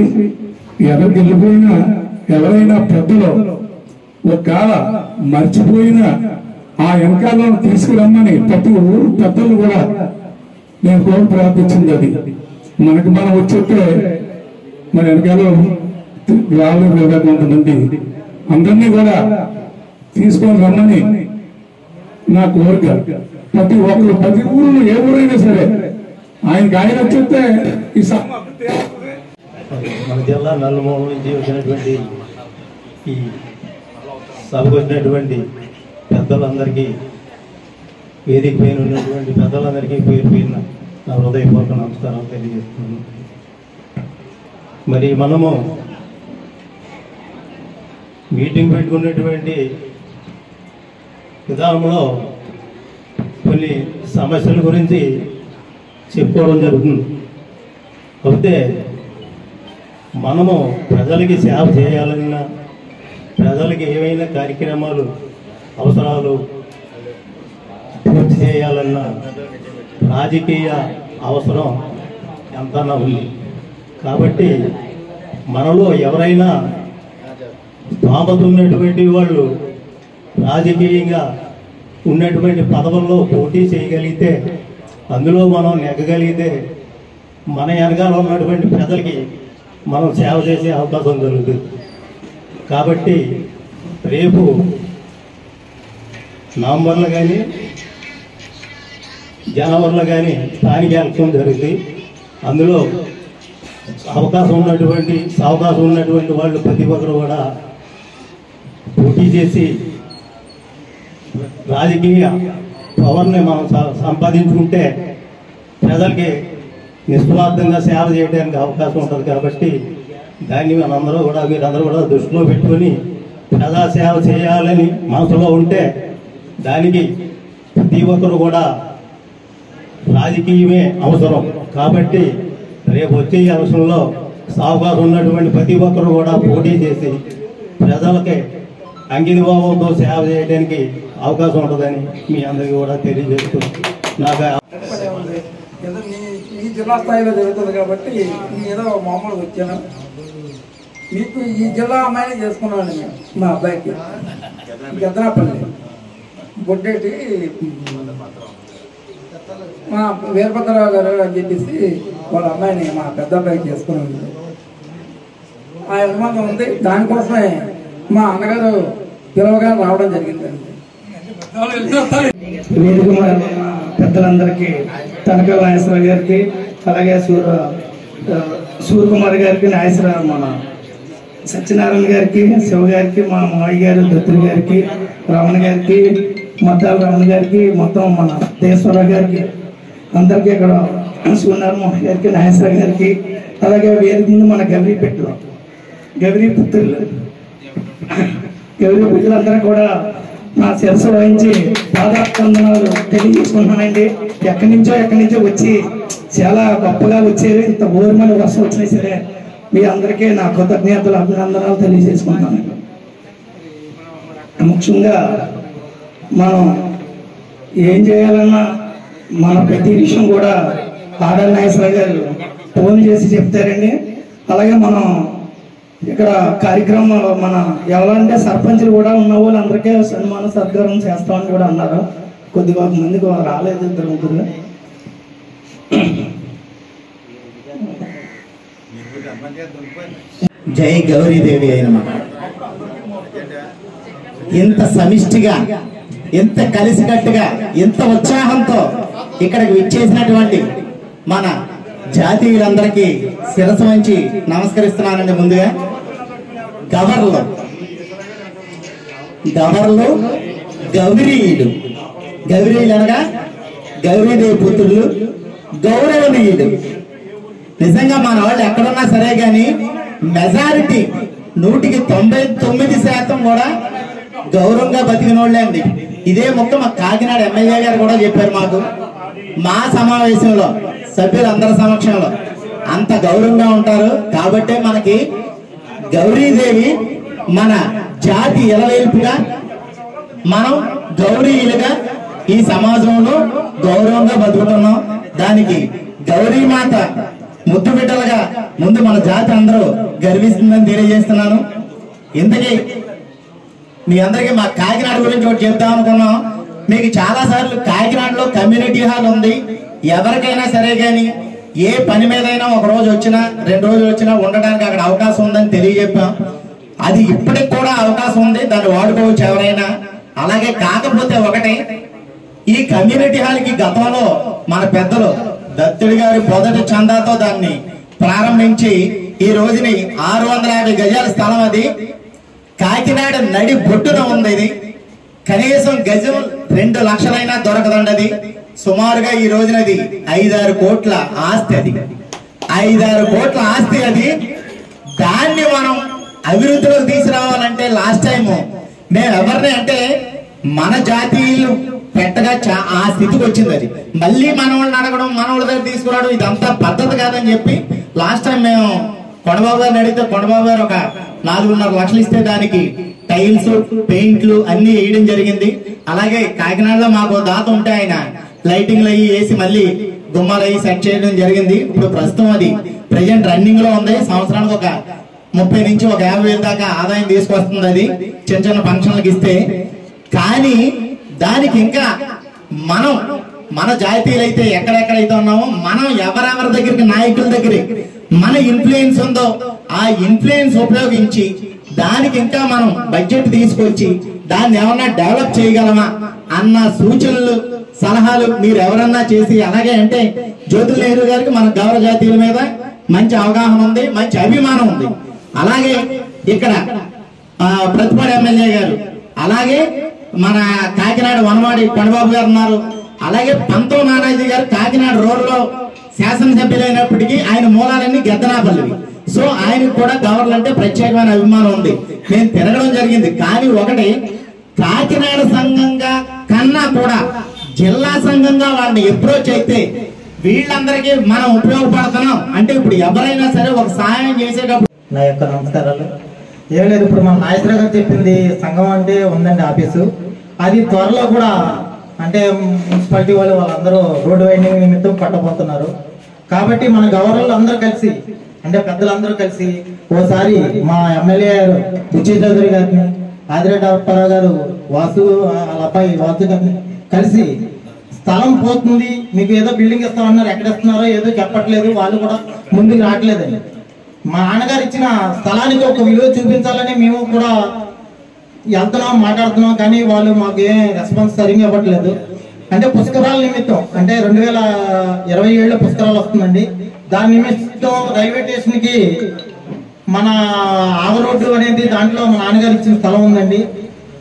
ఎవరికి వెళ్ళిపోయినా ఎవరైనా పెద్దలు ఒకవేళ మర్చిపోయినా ఆ వెనకాలను తీసుకురమ్మని ప్రతి ఊరు పెద్దలు కూడా నేను కోరి ప్రార్థించింది. అది మనకి మనం వచ్చేస్తే మన వెనకాల రాలేదు కొంతమంది, అందరినీ కూడా తీసుకొని రమ్మని నా కోరిక. ప్రతి ఒక్కరు ప్రతి ఊరు ఏ ఊరైనా సరే ఆయనకి ఆయన వచ్చేస్తే ఈ మన జిల్లా నలుమూల నుంచి వచ్చినటువంటి ఈ సభకు వచ్చినటువంటి పెద్దలందరికీ, వేదిక పైన ఉన్నటువంటి పెద్దలందరికీ పేరు పేరున నా హృదయపూర్వక నమస్కారాలు తెలియజేస్తున్నాను. మరి మనము మీటింగ్ పెట్టుకున్నటువంటి విధానంలో కొన్ని సమస్యల గురించి చెప్పుకోవడం జరుగుతుంది. కాకపోతే మనము ప్రజలకి సేవ చేయాలన్నా, ప్రజలకి ఏవైనా కార్యక్రమాలు అవసరాలు పూర్తి చేయాలన్నా రాజకీయ అవసరం ఎంతనా ఉంది. కాబట్టి మనలో ఎవరైనా స్థాపత ఉన్నటువంటి వాళ్ళు రాజకీయంగా ఉన్నటువంటి పదవుల్లో పోటీ చేయగలిగితే, అందులో మనం నెగ్గగలిగితే మన వెనకాల ఉన్నటువంటి ప్రజలకి మనం సేవ చేసే అవకాశం జరుగుతుంది. కాబట్టి రేపు నవంబర్లో కానీ జనవరిలో కానీ స్థానిక ఎలక్షన్ జరుగుతుంది. అందులో అవకాశం ఉన్నటువంటి వాళ్ళు ప్రతి ఒక్కరు కూడా పోటీ చేసి రాజకీయ పవర్ని మనం సంపాదించుకుంటే ప్రజలకి నిస్వార్థంగా సేవ చేయడానికి అవకాశం ఉంటుంది. కాబట్టి దాన్ని మీరందరూ కూడా దృష్టిలో పెట్టుకొని ప్రజాసేవ చేయాలని మనసులో ఉంటే దానికి ప్రతి ఒక్కరు కూడా రాజకీయమే అవసరం. కాబట్టి రేపు వచ్చే ఎలక్షన్లో అవకాశం ఉన్నటువంటి ప్రతి ఒక్కరు కూడా పోటీ చేసి ప్రజలకి అంకితభావంతో సేవ చేయడానికి అవకాశం ఉంటుందని మీ అందరికీ కూడా తెలియజేస్తూ నాకు ఈ జిల్లా స్థాయిలో జరుగుతుంది కాబట్టి ఏదో మామూలుగా వచ్చాను. మీకు ఈ జిల్లా అమ్మాయిని చేసుకున్నాను నేను, మా అబ్బాయికి గద్రాపల్లి బొడ్డేటి మా వీరభద్రరావు గారు అని చెప్పేసి వాళ్ళ అమ్మాయిని మా పెద్ద అబ్బాయికి చేసుకున్నాను. ఆ అనుమానం ఉంది. దానికోసమే మా అన్నగారు పిలవగా రావడం జరిగిందండి. వేదిక పెద్దలందరికీ, తనకల నాగేశ్వరరావు గారికి, అలాగే సూర్యకుమార్ గారికి, నాగేశ్వరరావు మన సత్యనారాయణ గారికి, శివ గారికి, మా మావయ్య గారు దత్తులు గారికి, రమణ గారికి, మద్దాల రమణ గారికి, మొత్తం మన దేశ్వరరావు గారికి, అందరికీ ఇక్కడ సూర్యనారాయణ గారికి, నాగేశ్వరరావు గారికి, అలాగే వేదిక ముందు మన గల్లీపెట్టులో గౌరీ పుత్రులు పుత్రులందరూ కూడా నా శిరస్సు వహించి పాదాభివందనాలు తెలియజేసుకుంటున్నానండి. ఎక్కడి నుంచో వచ్చి చాలా గొప్పగా వచ్చారు. ఇంత ఊర్మని వర్షం వచ్చినా సరే మీ అందరికీ నా కృతజ్ఞతలు అభినందనాలు తెలియజేసుకుంటున్నాను. ముఖ్యంగా మనం ఏం చేయాలన్నా మన ప్రతి విషయం కూడా ఆర్ఎల్ నాగేశ్వరరావు గారు ఫోన్ చేసి చెప్తారండి. అలాగే మనం ఇక్కడ కార్యక్రమంలో మన ఎవరంటే సర్పంచులు కూడా ఉన్న వాళ్ళందరికీ సన్మాన సత్కారం చేస్తామని కూడా అన్నారు. కొద్దిగా మందికి రాలేదు, 2-3. జై గౌరీదేవి అయిన ఇంత సమిష్టిగా, ఎంత కలిసికట్టుగా, ఎంత ఉత్సాహంతో ఇక్కడికి విచ్చేసినటువంటి మన జాతీయులందరికీ శిరస్సు వంచి నమస్కరిస్తున్నానండి. ముందుగా గవర్లు గౌరీయులు అనగా గౌరీదేవి పుత్రులు, గౌరవనీయులు. నిజంగా మన వాళ్ళు ఎక్కడున్నా సరే గాని మెజారిటీ 99% కూడా గౌరవంగా బతికిన వాళ్ళే అండి. ఇదే మొక్క మా కాకినాడ ఎమ్మెల్యే గారు కూడా చెప్పారు మాకు. మా సమావేశంలో సభ్యులందరి సమక్షంలో అంత గౌరవంగా ఉంటారు. కాబట్టే మనకి గౌరీదేవి మన జాతి ఎలవేల్పుగా, మనం గౌరీయులుగా ఈ సమాజంలో గౌరవంగా బతుకుతున్నాం. దానికి గౌరీమాత ముద్దు బిడ్డలుగా ముందు మన జాతి అందరూ గర్విస్తుందని తెలియజేస్తున్నాను. ఇంతకీ మీ అందరికీ మా కాకినాడ గురించి ఒకటి చెప్తాం అనుకున్నాం. మీకు చాలా సార్లు కాకినాడలో కమ్యూనిటీ హాల్ ఉంది. ఎవరికైనా సరే గాని ఏ పని మీదైనా ఒక రోజు వచ్చినా 2 రోజులు వచ్చినా ఉండడానికి అక్కడ అవకాశం ఉందని తెలియజెప్పాం. అది ఇప్పటికి కూడా అవకాశం ఉంది, దాన్ని వాడుకోవచ్చు ఎవరైనా. అలాగే కాకపోతే ఒకటే, ఈ కమ్యూనిటీ హాల్ కి గతంలో మన పెద్దలు దత్తుడి గారి మొదటి చందాతో దాన్ని ప్రారంభించి ఈ రోజుని 650 గజాల స్థలం. అది కాకినాడ నడి బొట్టున ఉంది. ఇది కనీసం గజం 2 లక్షలైనా దొరకదండి. అది సుమారుగా ఈ రోజునది 5-6 కోట్ల ఆస్తి. అది 5-6 కోట్ల ఆస్తి. అది దాన్ని మనం అభివృద్ధిలోకి తీసుకురావాలంటే లాస్ట్ టైం మేము ఎవరిని అంటే మన జాతీయులు పెట్టగా ఆ స్థితికి వచ్చింది. అది మళ్ళీ మన వాళ్ళని అడగడం, మన వాళ్ళ దగ్గర తీసుకురావడం ఇదంతా పద్ధతి కాదని చెప్పి లాస్ట్ టైం మేము కొండబాబు గారిని అడిగితే కొండబాబు గారు ఒక 4.5 లక్షలు ఇస్తే దానికి టైల్స్, పెయింట్లు అన్ని వేయడం జరిగింది. అలాగే కాకినాడలో మాకు దాత ఉంటే ఆయన లైటింగ్లు అయ్యి వేసి మళ్ళీ గుమ్మాలు అయ్యి సెట్ చేయడం జరిగింది. ఇప్పుడు ప్రస్తుతం అది ప్రెజెంట్ రన్నింగ్ లో ఉంది. సంవత్సరానికి ఒక 30 నుంచి 50,000 దాకా ఆదాయం తీసుకొస్తుంది. అది చిన్న చిన్న ఫంక్షన్లకు ఇస్తే. కానీ దానికి ఇంకా మనం మన జాతీయులైతే ఎక్కడెక్కడైతే ఉన్నామో మనం ఎవరెవరి దగ్గరికి, నాయకుల దగ్గర మన ఇన్ఫ్లుయెన్స్ ఉందో ఆ ఇన్ఫ్లుయెన్స్ ఉపయోగించి దానికి ఇంకా మనం బడ్జెట్ తీసుకొచ్చి దాన్ని ఏమన్నా డెవలప్ చేయగలమా అన్న సూచనలు, సలహాలు మీరు ఎవరన్నా చేసి, అలాగే అంటే జ్యోతుల నెహ్రూ గారికి మన గౌరవ జాతీయుల మీద మంచి అవగాహన ఉంది, మంచి అభిమానం ఉంది. అలాగే ఇక్కడ ప్రతిపాడు ఎమ్మెల్యే గారు, అలాగే మన కాకినాడ వనవాడి కొండబాబు గారు ఉన్నారు. అలాగే పంతో నానాజీ గారు కాకినాడ రోడ్లో శాసనసభ్యులైనప్పటికీ ఆయన మూలాలన్నీ గెద్దనాపల్లివి. సో ఆయనకు కూడా గవర్నర్ అంటే ప్రత్యేకమైన అభిమానం ఉంది. నేను తిరగడం జరిగింది. కానీ ఒకటి, కాకినాడ సంఘంగా కన్నా కూడా జిల్లా సంఘంగా వాళ్ళని అప్రోచ్ అయితే వీళ్ళందరికీ మనం ఉపయోగపడుతున్నాం అంటే ఇప్పుడు ఎవరైనా సరే ఒక సహాయం చేసేటప్పుడు. నా యొక్క నమస్కారాలు. ఏం లేదు, ఇప్పుడు మన నాగేశ్వరరావు గారు చెప్పింది సంఘం అంటే ఉందండి ఆఫీసు. అది త్వరలో కూడా అంటే మున్సిపాలిటీ వాళ్ళందరూ రోడ్డు వైండింగ్ నిమిత్తం కట్టబోతున్నారు. కాబట్టి మన గవర్నర్లు అందరూ కలిసి, అంటే పెద్దలందరూ కలిసి ఓసారి మా ఎమ్మెల్యే గారు బుచ్చి చౌదరి గారిని, ఆదిరెడ్డి అప్పారావు గారు, వాసు వాళ్ళ అబ్బాయి వాసు గారిని కలిసి స్థలం పోతుంది, మీకు ఏదో బిల్డింగ్ ఇస్తామన్నారు, ఎక్కడ ఇస్తున్నారో ఏదో చెప్పట్లేదు, వాళ్ళు కూడా ముందుకు రావట్లేదండి. మా నాన్నగారు ఇచ్చిన స్థలానికి ఒక విలువ చూపించాలని మేము కూడా వెళ్తున్నాం, మాట్లాడుతున్నాం. కానీ వాళ్ళు మాకు ఏం రెస్పాన్స్ సరిగ్గా ఇవ్వట్లేదు. అంటే పుష్కరాల నిమిత్తం, అంటే 2027 పుష్కరాలు వస్తుందండి. దాని నిమిత్తం రైల్వే స్టేషన్ కి మన ఆవ రోడ్డు అనేది దాంట్లో మా నాన్నగారు ఇచ్చిన స్థలం ఉందండి.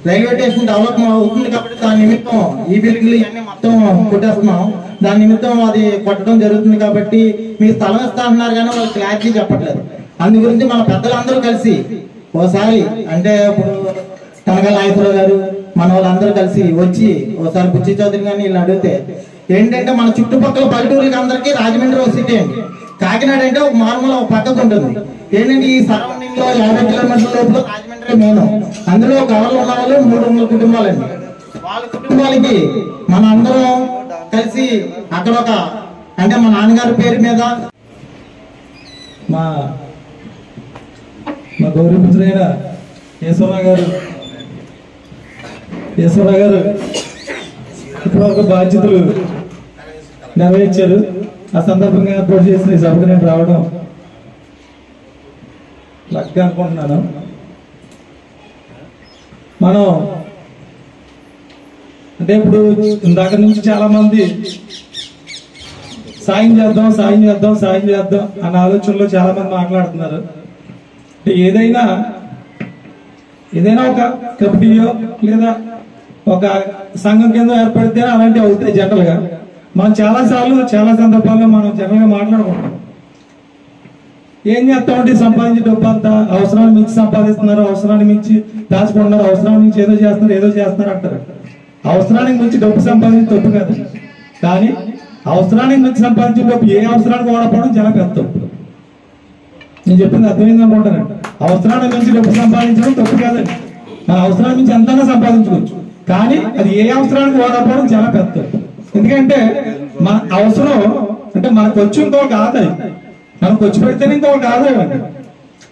రైల్వే స్టేషన్ డెవలప్ అవుతుంది కాబట్టి దాని నిమిత్తం ఈ బిల్డింగ్లు ఇవన్నీ మొత్తం కొట్టేస్తున్నాం. దాని నిమిత్తం అది కొట్టడం జరుగుతుంది. కాబట్టి మీకు స్థలం ఇస్తా అంటున్నారు కానీ వాళ్ళు క్లారిటీ చెప్పట్లేదు. అందు గురించి మన పెద్దలందరూ కలిసి ఓసారి అంటే ఇప్పుడు తనగల నాయకురావు గారు మన వాళ్ళందరూ కలిసి వచ్చి ఓసారి బుచ్చి చౌదరి గారిని వీళ్ళు అడిగితే ఏంటంటే మన చుట్టుపక్కల పల్లెటూరులకి అందరికీ రాజమండ్రి ఒక సిటీ అండి, కాకినాడ అంటే ఒక మామూలు ఒక పక్కకు ఉంటుంది. ఏంటంటే ఈ సరౌండింగ్ లో 50 కిలోమీటర్ల లోపల రాజమండ్రి మెయిన్. అందులో గవర్నర్ ఉన్న వాళ్ళు 300 కుటుంబాలండి. వాళ్ళ కుటుంబాలకి మన అందరం కలిసి అక్కడ ఒక అంటే మా నాన్నగారి పేరు మీద మా గౌరవపుత్రుడైన ఈశ్వరరావు గారు ఇప్పటివరకు బాధ్యతలు నెరవేర్చారు. ఆ సందర్భంగా ఏర్పాటు చేసిన ఈ సభకు నేను రావడం లక్గా అనుకుంటున్నాను. మనం అంటే ఇప్పుడు ఇందాక నుంచి చాలా మంది సాయం చేద్దాం అన్న ఆలోచనలో చాలా మంది మాట్లాడుతున్నారు. ఏదైనా ఒక కమిటీయో లేదా ఒక సంఘం కింద ఏర్పడితే అలాంటివి అవుతాయి జనరల్ గా. మనం చాలా సందర్భాల్లో మనం జనరల్ గా మాట్లాడుకుంటాం. ఏం చేస్తామంటే సంపాదించే డబ్బు అంతా అవసరాన్ని మించి సంపాదిస్తున్నారు, అవసరాన్ని మించి దాచుకుంటున్నారు, అవసరాన్ని మించి ఏదో చేస్తున్నారు అంటారు. అవసరానికి మించి డబ్బు సంపాదించి తప్పు కాదు, కానీ అవసరానికి మించి సంపాదించే డబ్బు ఏ అవసరానికి వాడకపోవడం చాలా పెద్ద తప్పు. నేను చెప్పింది అర్థమైంది అనుకుంటానండి. అవసరానికి మించి డబ్బు సంపాదించడం తప్పు కాదండి, మన అవసరానికి మించి ఎంతైనా సంపాదించుకోవచ్చు, కానీ అది ఏ అవసరానికి వాడకపోవడం చాలా పెద్ద తప్పు. ఎందుకంటే మన అవసరం అంటే మనకు వచ్చి ఇంకొక ఆదాయం, మనం ఖర్చు పెడితేనే ఇంకొక ఆదాయం అండి.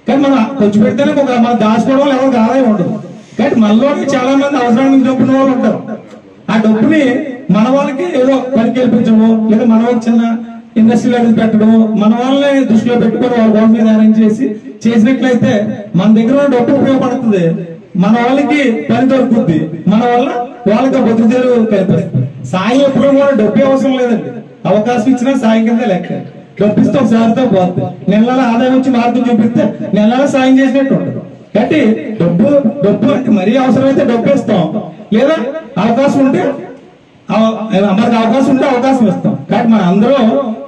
కానీ మనం ఖర్చు పెడితేనే మనం దాచుకోవడం ఎవరికి ఆదాయం ఉండదు. కానీ మనలోనే చాలా మంది అవసరానికి డబ్బున్న వాళ్ళు ఉంటారు. ఆ డబ్బుని మన వాళ్ళకి ఏదో పనికి కల్పించడము, లేదా మన వాళ్ళకి చిన్న ఇండస్ట్రీలో పెట్టడము, మన వాళ్ళని దృష్టిలో పెట్టుకొని వాళ్ళ గోడ మీద అరేంజ్ చేసినట్లయితే మన దగ్గర డబ్బు ఉపయోగపడుతుంది, మన వాళ్ళకి పని దొరుకుతుంది, మన వల్ల వాళ్ళకి బతుకుదేరు కల్పిస్తుంది. సాయం ఎప్పుడు కూడా డబ్బు అవసరం లేదండి, అవకాశం ఇచ్చినా సాయం కింద లెక్క. డబ్బిస్తే ఒకసారితో పోతుంది, నెల ఆదాయం వచ్చి మార్గం చూపిస్తే నెల సాయం చేసినట్టు ఉంటుంది. కాబట్టి డబ్బు అంటే మరీ అవసరమైతే డబ్బు ఇస్తాం, లేదా అవకాశం ఉంటే మనకు అవకాశం ఉంటే అవకాశం ఇస్తాం. కాబట్టి మన అందరూ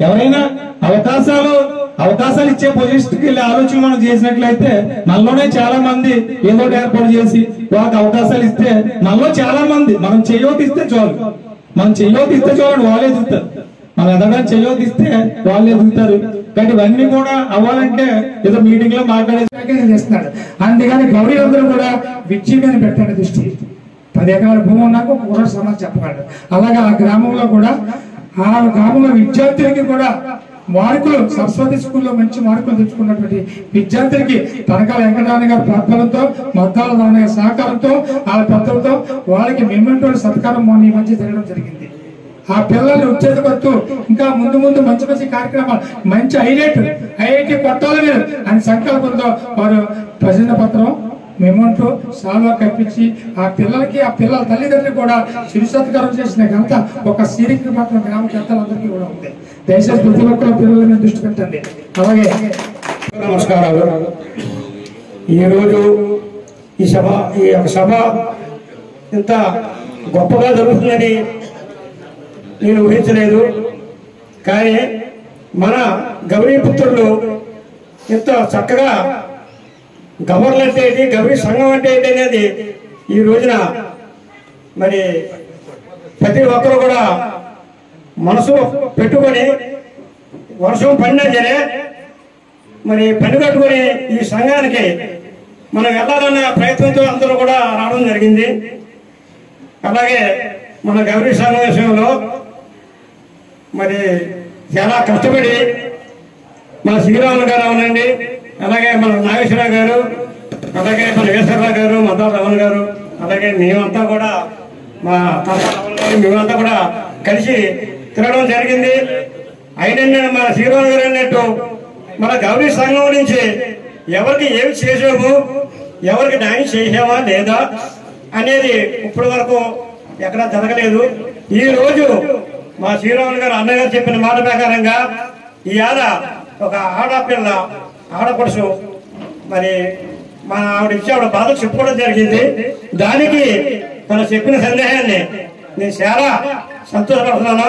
ఎవరైనా అవకాశాలు ఇచ్చే పొజిషన్కి వెళ్ళే ఆలోచన మనం చేసినట్లయితే మనలోనే చాలా మంది ఏదో ఏర్పాటు చేసి వాళ్ళకి అవకాశాలు ఇస్తే మనలో చాలా మంది మనం చెయ్యోతిస్తే చాలు, వాళ్ళే ఎదుగుతారు. మనం ఎదగడానికి చెయ్యోతిస్తే వాళ్ళే ఎదుగుతారు. కాబట్టి ఇవన్నీ కూడా అవ్వాలంటే ఏదో మీటింగ్ లో చేస్తున్నాడు. అందుకని గౌరీ అందరూ కూడా విద్య మీద పెట్టండి దృష్టి. 10 ఎకరాల భూమి ఉన్నాక ఒక సమాజం చెప్పగలడు. అలాగే ఆ గ్రామంలో కూడా ఆ గ్రామంలో విద్యార్థులకి కూడా మార్కులు సరస్వతి స్కూల్లో మంచి మార్కులు తెచ్చుకున్నటువంటి విద్యార్థులకి తనకాల వెంకటరామయ్య గారి ప్రార్థనలతో, మద్దాల రామయ్య సహకారంతో, వాళ్ళ పెద్దలతో వాళ్ళకి మెమెంటో సత్కారం ఈ మధ్య జరగడం జరిగింది. ఆ పిల్లల్ని ఉత్తేజపడుతూ ఇంకా ముందు మంచి కార్యక్రమాలు, మంచి ఐఐటి కొట్టాలని అని సంకల్పంతో వారు ప్రజల పత్రం మెమెంటో సాల్వా కల్పించి ఆ పిల్లలకి ఆ పిల్లల తల్లిదండ్రులు కూడా చిరు సత్కారం చేసిన ఘనత ఒక సీరికి మాత్రం గ్రామ పెద్దలందరికీ కూడా ఉంది. దయచేసి ప్రతి ఒక్కరు పిల్లల మీద దృష్టి పెట్టండి. అలాగే నమస్కారాలు. ఈరోజు ఈ సభ ఇంత గొప్పగా జరుగుతుందని నేను ఊహించలేదు. కానీ మన గౌరీపుత్రులు ఇంత చక్కగా గవర్నర్ అంటే ఏంటి, గౌరీ సంఘం అంటే ఏంటి అనేది ఈ రోజున మరి ప్రతి ఒక్కరు కూడా మనసు పెట్టుకొని వర్షం పడినా సరే మరి పని కట్టుకొని ఈ సంఘానికి మనం వెళ్ళాలన్న ప్రయత్నంతో అందరూ కూడా రావడం జరిగింది. అలాగే మన గౌరీ సంఘం విషయంలో మరి చాలా కష్టపడి మన శ్రీరాములు గారు అవునండి, అలాగే మన నాగేశ్వరరావు గారు, అలాగే మన ఈశ్వరరావు గారు, మద్దాల రమణ గారు, అలాగే మేమంతా కూడా మా రమణ గారు మేమంతా కూడా కలిసి తిరగడం జరిగింది. అయినా మన శ్రీరాములు గారు అన్నట్టు మన గౌరీ సంఘం నుంచి ఎవరికి ఏమి చేసాము, ఎవరికి న్యాయం చేసామా లేదా అనేది ఇప్పటి వరకు ఎక్కడా జరగలేదు. ఈ రోజు మా శ్రీరాములు గారు అన్నగారు చెప్పిన మాట ప్రకారంగా ఇవాళ ఒక ఆడపడుచు మరి మన ఆవిడ ఇచ్చి ఆవిడ బాధలు చెప్పుకోవడం జరిగింది. దానికి తను చెప్పిన సందేహాన్ని నేను చాలా సంతోషపడుతున్నాను.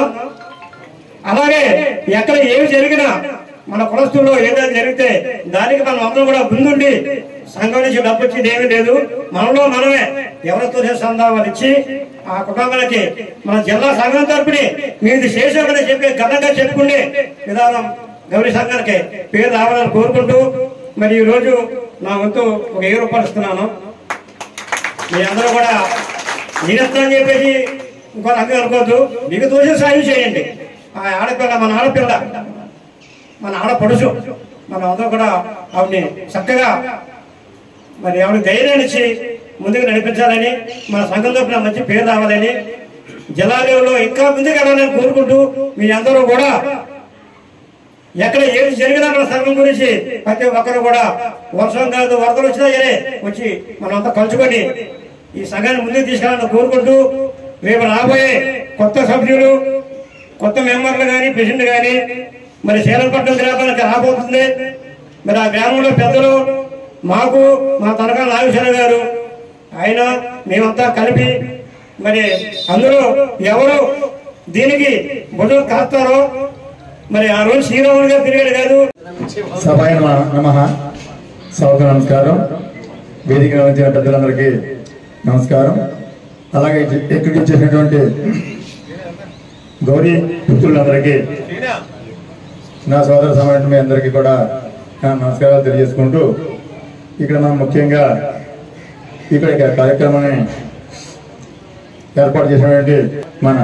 అలాగే ఎక్కడ ఏమి జరిగినా మన కులస్తుల్లో ఏదైనా జరిగితే దానికి మనం అందరం కూడా ముందుండి సంఘం నుంచి డబ్బు వచ్చింది ఏమీ లేదు, మనలో మనమే ఎవరితో సందావాలు ఇచ్చి ఆ కుటుంబాలకి మన జిల్లా సంఘం తరపుని మీది చేసామని చెప్పి ఘనంగా చెప్పుకునే విధానం గౌరీ సంఘానికి పేరు రావాలని కోరుకుంటూ మరి ఈ రోజు నా వంతు ఒక 1000 రూపాయలు ఇస్తున్నాను. మీ అందరూ కూడా నేనెత్తానని చెప్పేసి ఇంకో రంగం అనుకోవద్దు, మీకు తోచిన సాయం చేయండి. ఆ ఆడపిల్ల మన ఆడపిల్ల, మన ఆడపడుచు, మనం అందరూ కూడా ఆవిడని చక్కగా మరి ఆవిడ ధైర్యాన్ని ఇచ్చి ముందుకు నడిపించాలని, మన సంఘం తరపున మంచి పేరు రావాలని, జిల్లా లెవెల్లో ఇంకా ముందుకు వెళ్ళాలని కోరుకుంటూ మీ అందరూ కూడా ఎక్కడ ఏది జరిగినా మన సంఘం గురించి ప్రతి ఒక్కరు కూడా వర్షం కాదు వరదలు వచ్చినా సరే వచ్చి మనంతా కలుసుకొని ఈ సంఘాన్ని ముందుకు తీసుకెళ్ళాలని కోరుకుంటూ రేపు రాబోయే కొత్త సభ్యులు, కొత్త మెంబర్లు కానీ ప్రెసిడెంట్ కానీ మరి శీలంపట్నం గ్రామానికి రాబోతుంది. మరి ఆ గ్రామంలో పెద్దలు మాకు మా తనకాల నాగేశ్వర గారు ఆయన మేమంతా కలిపి మరి అందరూ ఎవరు దీనికి బుధం కాస్తారో మరి ఆ రోజు శ్రీరాములు గారు తిరిగాడు కాదు. సభాయ నమః. సభకు నమస్కారం. వేదిక వచ్చిన పెద్దలందరికీ నమస్కారం. అలాగే ఇక్కడికి వచ్చేసినటువంటి గౌరీ పుత్రులందరికీ నా సోదర సమాజం మీ అందరికీ కూడా నా నమస్కారాలు తెలియజేసుకుంటూ ఇక్కడ మనం ముఖ్యంగా ఇక్కడ కార్యక్రమాన్ని ఏర్పాటు చేసినటువంటి మన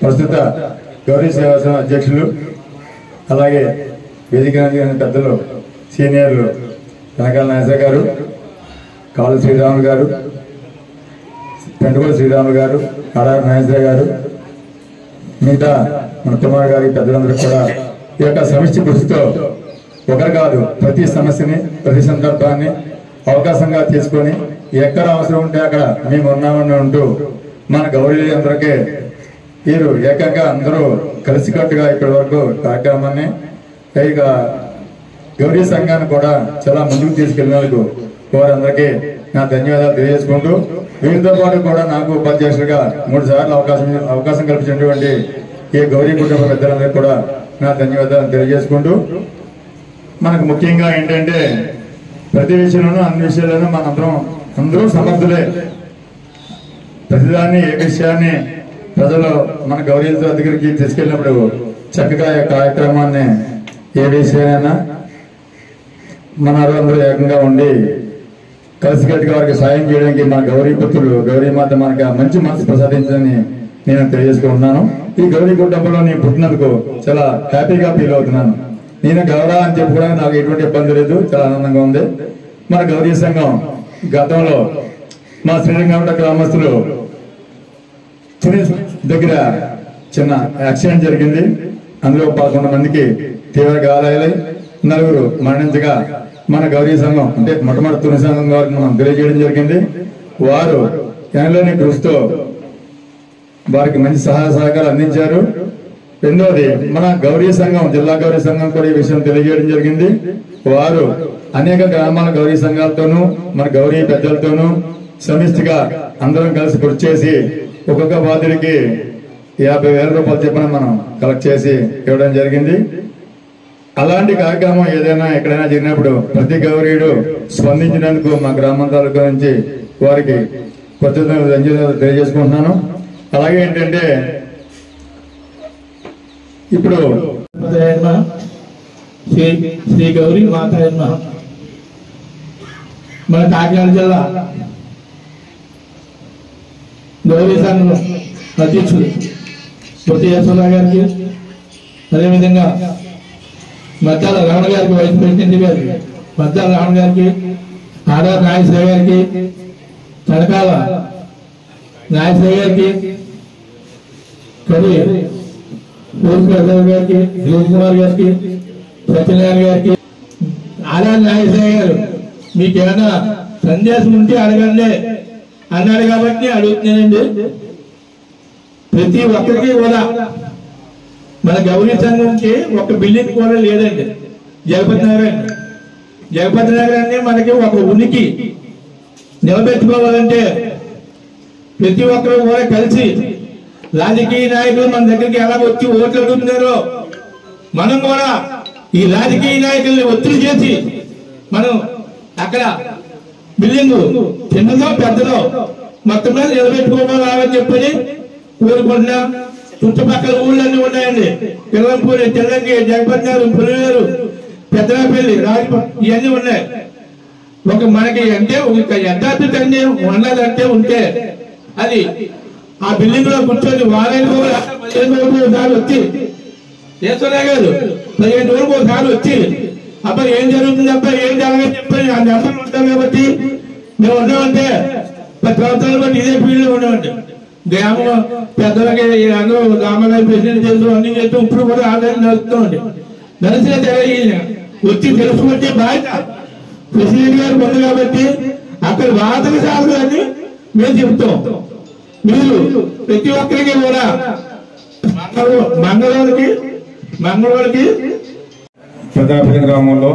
ప్రస్తుత గౌరీ సేవా సంఘ అధ్యక్షులు అలాగే వేదిక పెద్దలు సీనియర్లు కనకాల నాగేశ్వర గారు, కాలు శ్రీరాములు గారు, పెంటగోలు శ్రీరాములు గారు, ఆడారు నాగేశ్వర గారు, మిగతా మన కుమార్ గారి పెద్దలందరూ కూడా ఈ యొక్క సమిష్టి కృషితో ఒకరు కాదు ప్రతి సమస్యని ప్రతి సందర్భాన్ని అవకాశంగా తీసుకొని ఎక్కడ అవసరం ఉంటే అక్కడ మేము ఉన్నామని ఉంటూ మన గౌరీ అందరికీ వీరు ఏకంగా అందరూ కలిసికట్టుగా ఇక్కడి వరకు కార్యక్రమాన్ని ఇక గౌరీ సంఘాన్ని కూడా చాలా ముందుకు తీసుకెళ్లినందుకు వారందరికీ నా ధన్యవాదాలు తెలియజేసుకుంటూ వీరితో పాటు కూడా నాకు ఉపాధ్యక్షులుగా 3 సార్లు అవకాశం కల్పించినటువంటి ఈ గౌరీ కుటుంబ పెద్దలందరికీ కూడా నా ధన్యవాదాలు తెలియజేసుకుంటూ మనకు ముఖ్యంగా ఏంటంటే ప్రతి విషయంలోనూ అన్ని విషయాల్లోనూ అందరూ సమర్థులే. ప్రతిదాన్ని ఏ విషయాన్ని ప్రజలు మన గౌరీ దగ్గరికి తీసుకెళ్ళినప్పుడు చక్కగా ఈ కార్యక్రమాన్ని ఏ విషయానైనా మన అందరూ ఏకంగా ఉండి కలిసికట్టుగా వారికి సాయం చేయడానికి మన గౌరీ పుత్రులు గౌరీమాత మనకి మంచి మనసు ప్రసాదించని నేను తెలియజేసుకుంటున్నాను. ఈ గౌరీ కుటుంబంలో నేను పుట్టినందుకు చాలా హ్యాపీగా ఫీల్ అవుతున్నాను. నేను గౌరవ అని చెప్పుకోవడానికి నాకు ఎటువంటి ఇబ్బంది లేదు, చాలా ఆనందంగా ఉంది. మన గౌరీ సంఘం గతంలో మా శ్రీరంగంపేట గ్రామస్తులు దగ్గర చిన్న యాక్సిడెంట్ జరిగింది. అందులో 11 మందికి తీవ్ర గాయాలై 4 మరణించగా మన గౌరీ సంఘం అంటే మొట్టమొదటి తుని సంఘం వారికి మనం తెలియజేయడం జరిగింది. వారు ఎనలోని కృషితో వారికి మంచి సహాయ సహకారాలు అందించారు. రెండోది మన గౌరీ సంఘం జిల్లా గౌరీ సంఘం కూడా ఈ విషయం తెలియజేయడం జరిగింది. వారు అనేక గ్రామాల గౌరీ సంఘాలతోనూ మన గౌరీ పెద్దలతోనూ సమిష్టిగా అందరం కలిసి కృషి చేసి ఒక్కొక్క బాధ్యుడికి 50,000 రూపాయలు చెప్పిన మనం కలెక్ట్ చేసి ఇవ్వడం జరిగింది. అలాంటి కార్యక్రమం ఏదైనా ఎక్కడైనా జరిగినప్పుడు ప్రతి గౌరీయుడు స్పందించినందుకు మా గ్రామం తాలూకా నుంచి వారికి ధన్యవాదాలు తెలియజేసుకుంటున్నాను. అలాగే ఏంటంటే ఇప్పుడు శ్రీ గౌరీ మాత మన కాకినాడ జిల్లా గౌరీ సంఘం అధ్యక్షుడు ప్రతిశ్వర గారికి, అదేవిధంగా మద్దాల రమణ గారికి, వైస్ ప్రెసిడెంట్ గారికి మద్దాల రమణ గారికి, ఆడార్ నాగేశ్వర గారికి, తనకాల నాగేశ్వర గారికి, కవి పూర్వప్రసాద్ గారికి, దిలీప్ కుమార్ గారికి, సత్యనారాయణ గారికి, ఆడార్ నాగేశ్వర గారు మీకేమైనా సందేశం ఉంటే అడగండి అన్నాడు కాబట్టి అడుగుతున్నానండి. ప్రతి ఒక్కరికి కూడా మన గౌరీ సంఘంకి ఒక బిల్డింగ్ కూడా లేదండి. జగపతి నగర్ అంటే మనకి ఒక ఉనికి నిలబెట్టుకోవాలంటే ప్రతి ఒక్కరు కూడా కలిసి రాజకీయ నాయకులు మన దగ్గరికి ఎలా వచ్చి ఓట్లు అడుగుతున్నారో మనం కూడా ఈ రాజకీయ నాయకుల్ని ఒత్తిడి చేసి మనం అక్కడ బిల్డింగ్ చిన్నదో పెద్దదో మొత్తం మీద నిలబెట్టుకోవాలని చెప్పని కోరుకుంటున్నా. చుట్టుపక్కల ఊళ్ళన్నీ ఉన్నాయండి. పిల్లంపూరి, తెల్లంగి, జగపతినగర్, పులివేరు, పెద్దరాపల్లి, రాజపట్నం ఇవన్నీ ఉన్నాయి. ఒక మనకి అంటే ఒక యథార్థత ఉన్నదంటే ఉంటే అది ఆ బిల్డింగ్ లో కూర్చొని వారానికి కూడా 15 రోజులు ఒకసారి వచ్చి ఈశ్వరరావు గారు 15 రోజులకు ఒకసారి వచ్చి అబ్బాయి ఏం జరుగుతుంది, అబ్బాయి ఏం జరగని చెప్పని ఆ నెంబర్లు ఉంటాం కాబట్టి మేము ఉన్నామంటే 10 సంవత్సరాలు బట్టి ఇదే ఫీల్డ్ లో ఉన్నామండి. గ్రామం పెద్దలకి అందరూ గ్రామాల ప్రెసిడెంట్ చేస్తూ అన్ని చేస్తూ ఇప్పుడు కూడా ఆదాయం నడుస్తామండి. నడిచిన వచ్చి తెలుసుకుంటే బాధ్యత ప్రెసిడెంట్ గారు ఉంది కాబట్టి అక్కడ వాదన శాస్త్రాన్ని మేము చెబుతాం. మీరు ప్రతి ఒక్కరికి కూడా మంగళవారికి పెద్దాపల్లి గ్రామంలో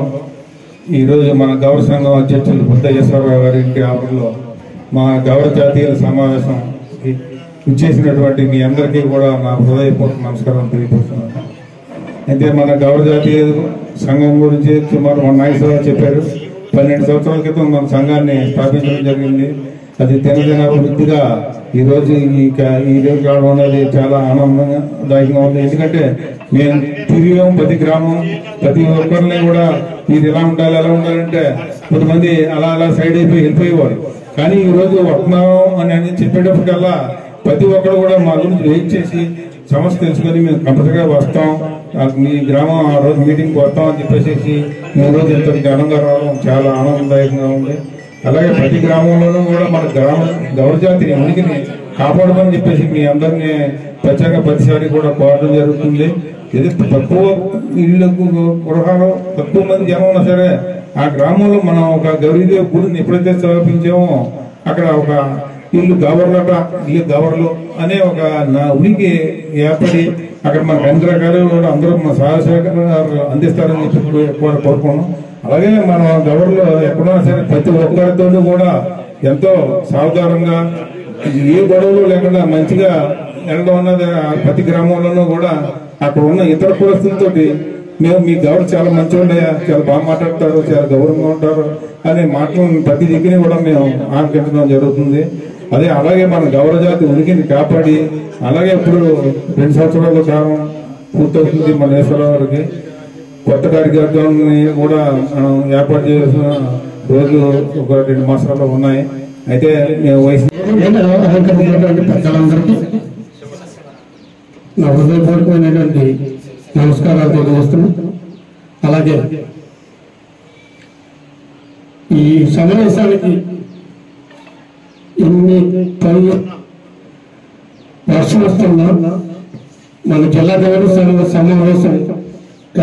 ఈరోజు మన గౌరవ సంఘం అధ్యక్షులు బుద్ధయ్యేశ్వరరావు గారి ఆవరణలో మా గౌరవ జాతీయుల సమావేశం ఇచ్చేసినటువంటి మీ అందరికీ కూడా నా హృదయపూర్వక నమస్కారం తెలియపరుస్తున్నాను. అయితే మన గౌరవ జాతీయ సంఘం గురించి సుమారు మన నాగేశ్వరరావు చెప్పారు. 12 సంవత్సరాల క్రితం మన సంఘాన్ని స్థాపించడం జరిగింది. అది దినదినాభివృద్ధిగా ఈరోజు ఈ రోజు రావడం అనేది చాలా ఆనందదాయకంగా ఉంది. ఎందుకంటే మేము తిరిగాం ప్రతి గ్రామం, ప్రతి ఒక్కరిని కూడా మీరు ఎలా ఉండాలి ఎలా ఉండాలంటే కొంతమంది అలా సైడ్ అయిపోయి వెళ్ళిపోయేవారు. కానీ ఈ రోజు వస్తున్నాం అని చెప్పేటప్పటికల్లా ప్రతి ఒక్కరు కూడా మా గురించి వెయిట్ చేసి సమస్య తెలుసుకొని మేము కంపల్సరిగా వస్తాం, మీ గ్రామం ఆ రోజు మీటింగ్కి వస్తాం అని చెప్పేసి ఈ రోజు ఎంతో ఘనంగా రావడం చాలా ఆనందదాయకంగా ఉంది. అలాగే ప్రతి గ్రామంలోనూ కూడా మన గౌరవ జాతిని ఉనికిని కాపాడమని చెప్పేసి మీ అందరినీ ప్రత్యేక ప్రతిసారి కూడా కోరడం జరుగుతుంది. ఇది తక్కువ ఇళ్లకు గృహాలు తక్కువ మంది జనం ఉన్నా సరే ఆ గ్రామంలో మనం ఒక గౌరీదేవి గుడిని ఎప్పుడైతే స్థాపించామో అక్కడ ఒక ఇల్లు గవర్లు అనే ఒక ఉనికి ఏర్పడి అక్కడ మనకు అన్ని రకాలు కూడా అందరూ మన సహాయ సహకారాలు అందిస్తారని చెప్పి కూడా కోరుకున్నాం. అలాగే మన గవర్లో ఎక్కడైనా సరే ప్రతి ఒక్కరితో కూడా ఎంతో సావధానంగా ఏ గొడవలు లేకుండా మంచిగా వెళ్ళడం అన్నది ప్రతి గ్రామంలోనూ కూడా అక్కడ ఉన్న ఇతర పరిస్థితులతో మేము మీ గౌరవ చాలా మంచిగా ఉన్నాయా, చాలా బాగా మాట్లాడతారు, చాలా గౌరవంగా ఉంటారు అనే మాటలు ప్రతి దగ్గర కూడా మేము ఆనందించడం జరుగుతుంది. అదే అలాగే మన గౌరవ జాతి ఉనికిని కాపాడి అలాగే ఇప్పుడు 2 సంవత్సరాల కాలం పూర్తవుతుంది మన ఈశ్వరరావు గారికి. కొత్త కార్యక్రమాన్ని కూడా ఏర్పాటు చేసిన రోజులు ఒక 2 మాసాల్లో ఉన్నాయి. అయితే వయసు పెద్దలందరికీ నా హృదయపూర్వకమైనటువంటి నమస్కారాలు తెలియజేస్తున్నాం. అలాగే ఈ సమావేశానికి ఇన్ని పనులు వర్షం వస్తున్నా మన జిల్లా గౌరవ సంఘ సమావేశం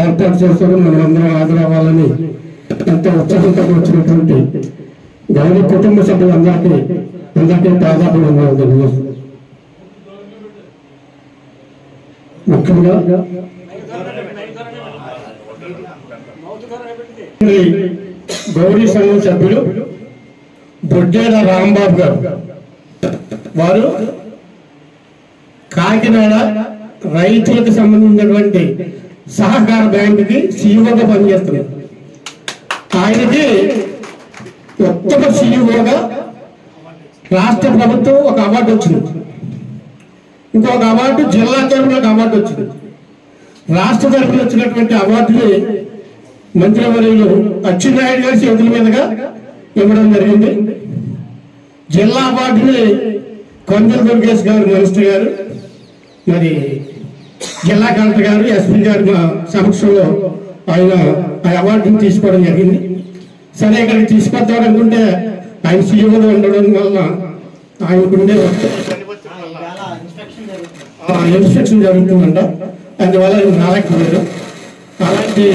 ఏర్పాటు చేస్తారు. మనందరం హాజరవ్వాలని ఎంతో ఉత్సాహంతో వచ్చినటువంటి గౌరవ కుటుంబ సభ్యులందరికీ ప్రాధాన్యంగా తెలియజేస్తుంది. ముఖ్యంగా గౌరీ సంఘం సభ్యులు బొడ్డేల రాంబాబు గారు, వారు కాకినాడ రైతులకు సంబంధించినటువంటి సహకార బ్యాంకుకి సీఈఓగా పనిచేస్తున్నారు. ఆయనకి ఉత్తమ సీఈఓగా రాష్ట్ర ప్రభుత్వం ఒక అవార్డు వచ్చింది. ఇంకొక అవార్డు జిల్లా తరఫున అవార్డు వచ్చింది. రాష్ట్ర తరఫున వచ్చినటువంటి అవార్డుని మంత్రివర్యులు అచ్చెన్నాయుడు గారి చేతుల మీదుగా ఇవ్వడం జరిగింది. జిల్లా అవార్డుని కొండల దుర్గేష్ గారు మినిస్టర్ గారు, మరి జిల్లా కలెక్టర్ గారు, ఎస్పీ గారి సమక్షంలో ఆయన ఆ అవార్డుని తీసుకోవడం జరిగింది. సరే ఇక్కడికి తీసుకొద్దాం అనుకుంటే ఆయన సీఈఓలో ఉండడం వల్ల ఆయనకుండే ఇన్స్పెక్షన్ జరుగుతుందంట, అందువల్ల ఆయన రాలేకపోయారు. అలాంటి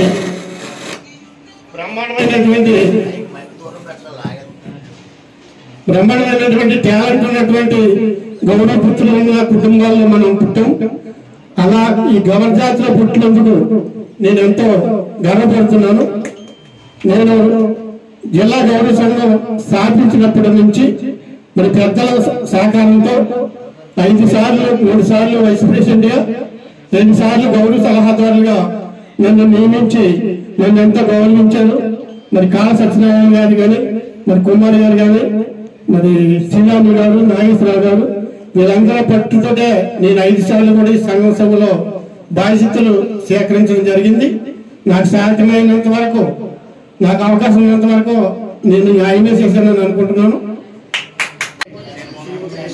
బ్రహ్మాండమైనటువంటి టాలెంట్ ఉన్నటువంటి గౌరవ పుత్రులు ఉన్న కుటుంబాల్లో మనం పుట్టాం. అలా ఈ గౌరవ జాతిలో పుట్టినందుకు నేను ఎంతో గర్వపడుతున్నాను. నేను జిల్లా గౌరవ సంఘం స్థాపించినప్పటి నుంచి మరి పెద్దల సహకారంతో 5 సార్లు 3 సార్లు వైస్ ప్రెసిడెంట్గా, 2 సార్లు గౌరవ సలహాదారులుగా నన్ను నియమించి నన్ను ఎంతో గౌరవించారు. మరి కాళ సత్యనారాయణ గారు కానీ, మరి కుమార్ గారు కానీ, మరి శ్రీరాములు గారు, నాగేశ్వరరావు గారు, వీళ్ళందరూ పట్టుతోటే నేను 5 సార్లు కూడా ఈ సంఘం సభలో బాధ్యతలు సేకరించడం జరిగింది. నాకు సాధ్యమైనంత వరకు, నాకు అవకాశం ఉన్నంత వరకు నేను న్యాయమే చేశానని అనుకుంటున్నాను.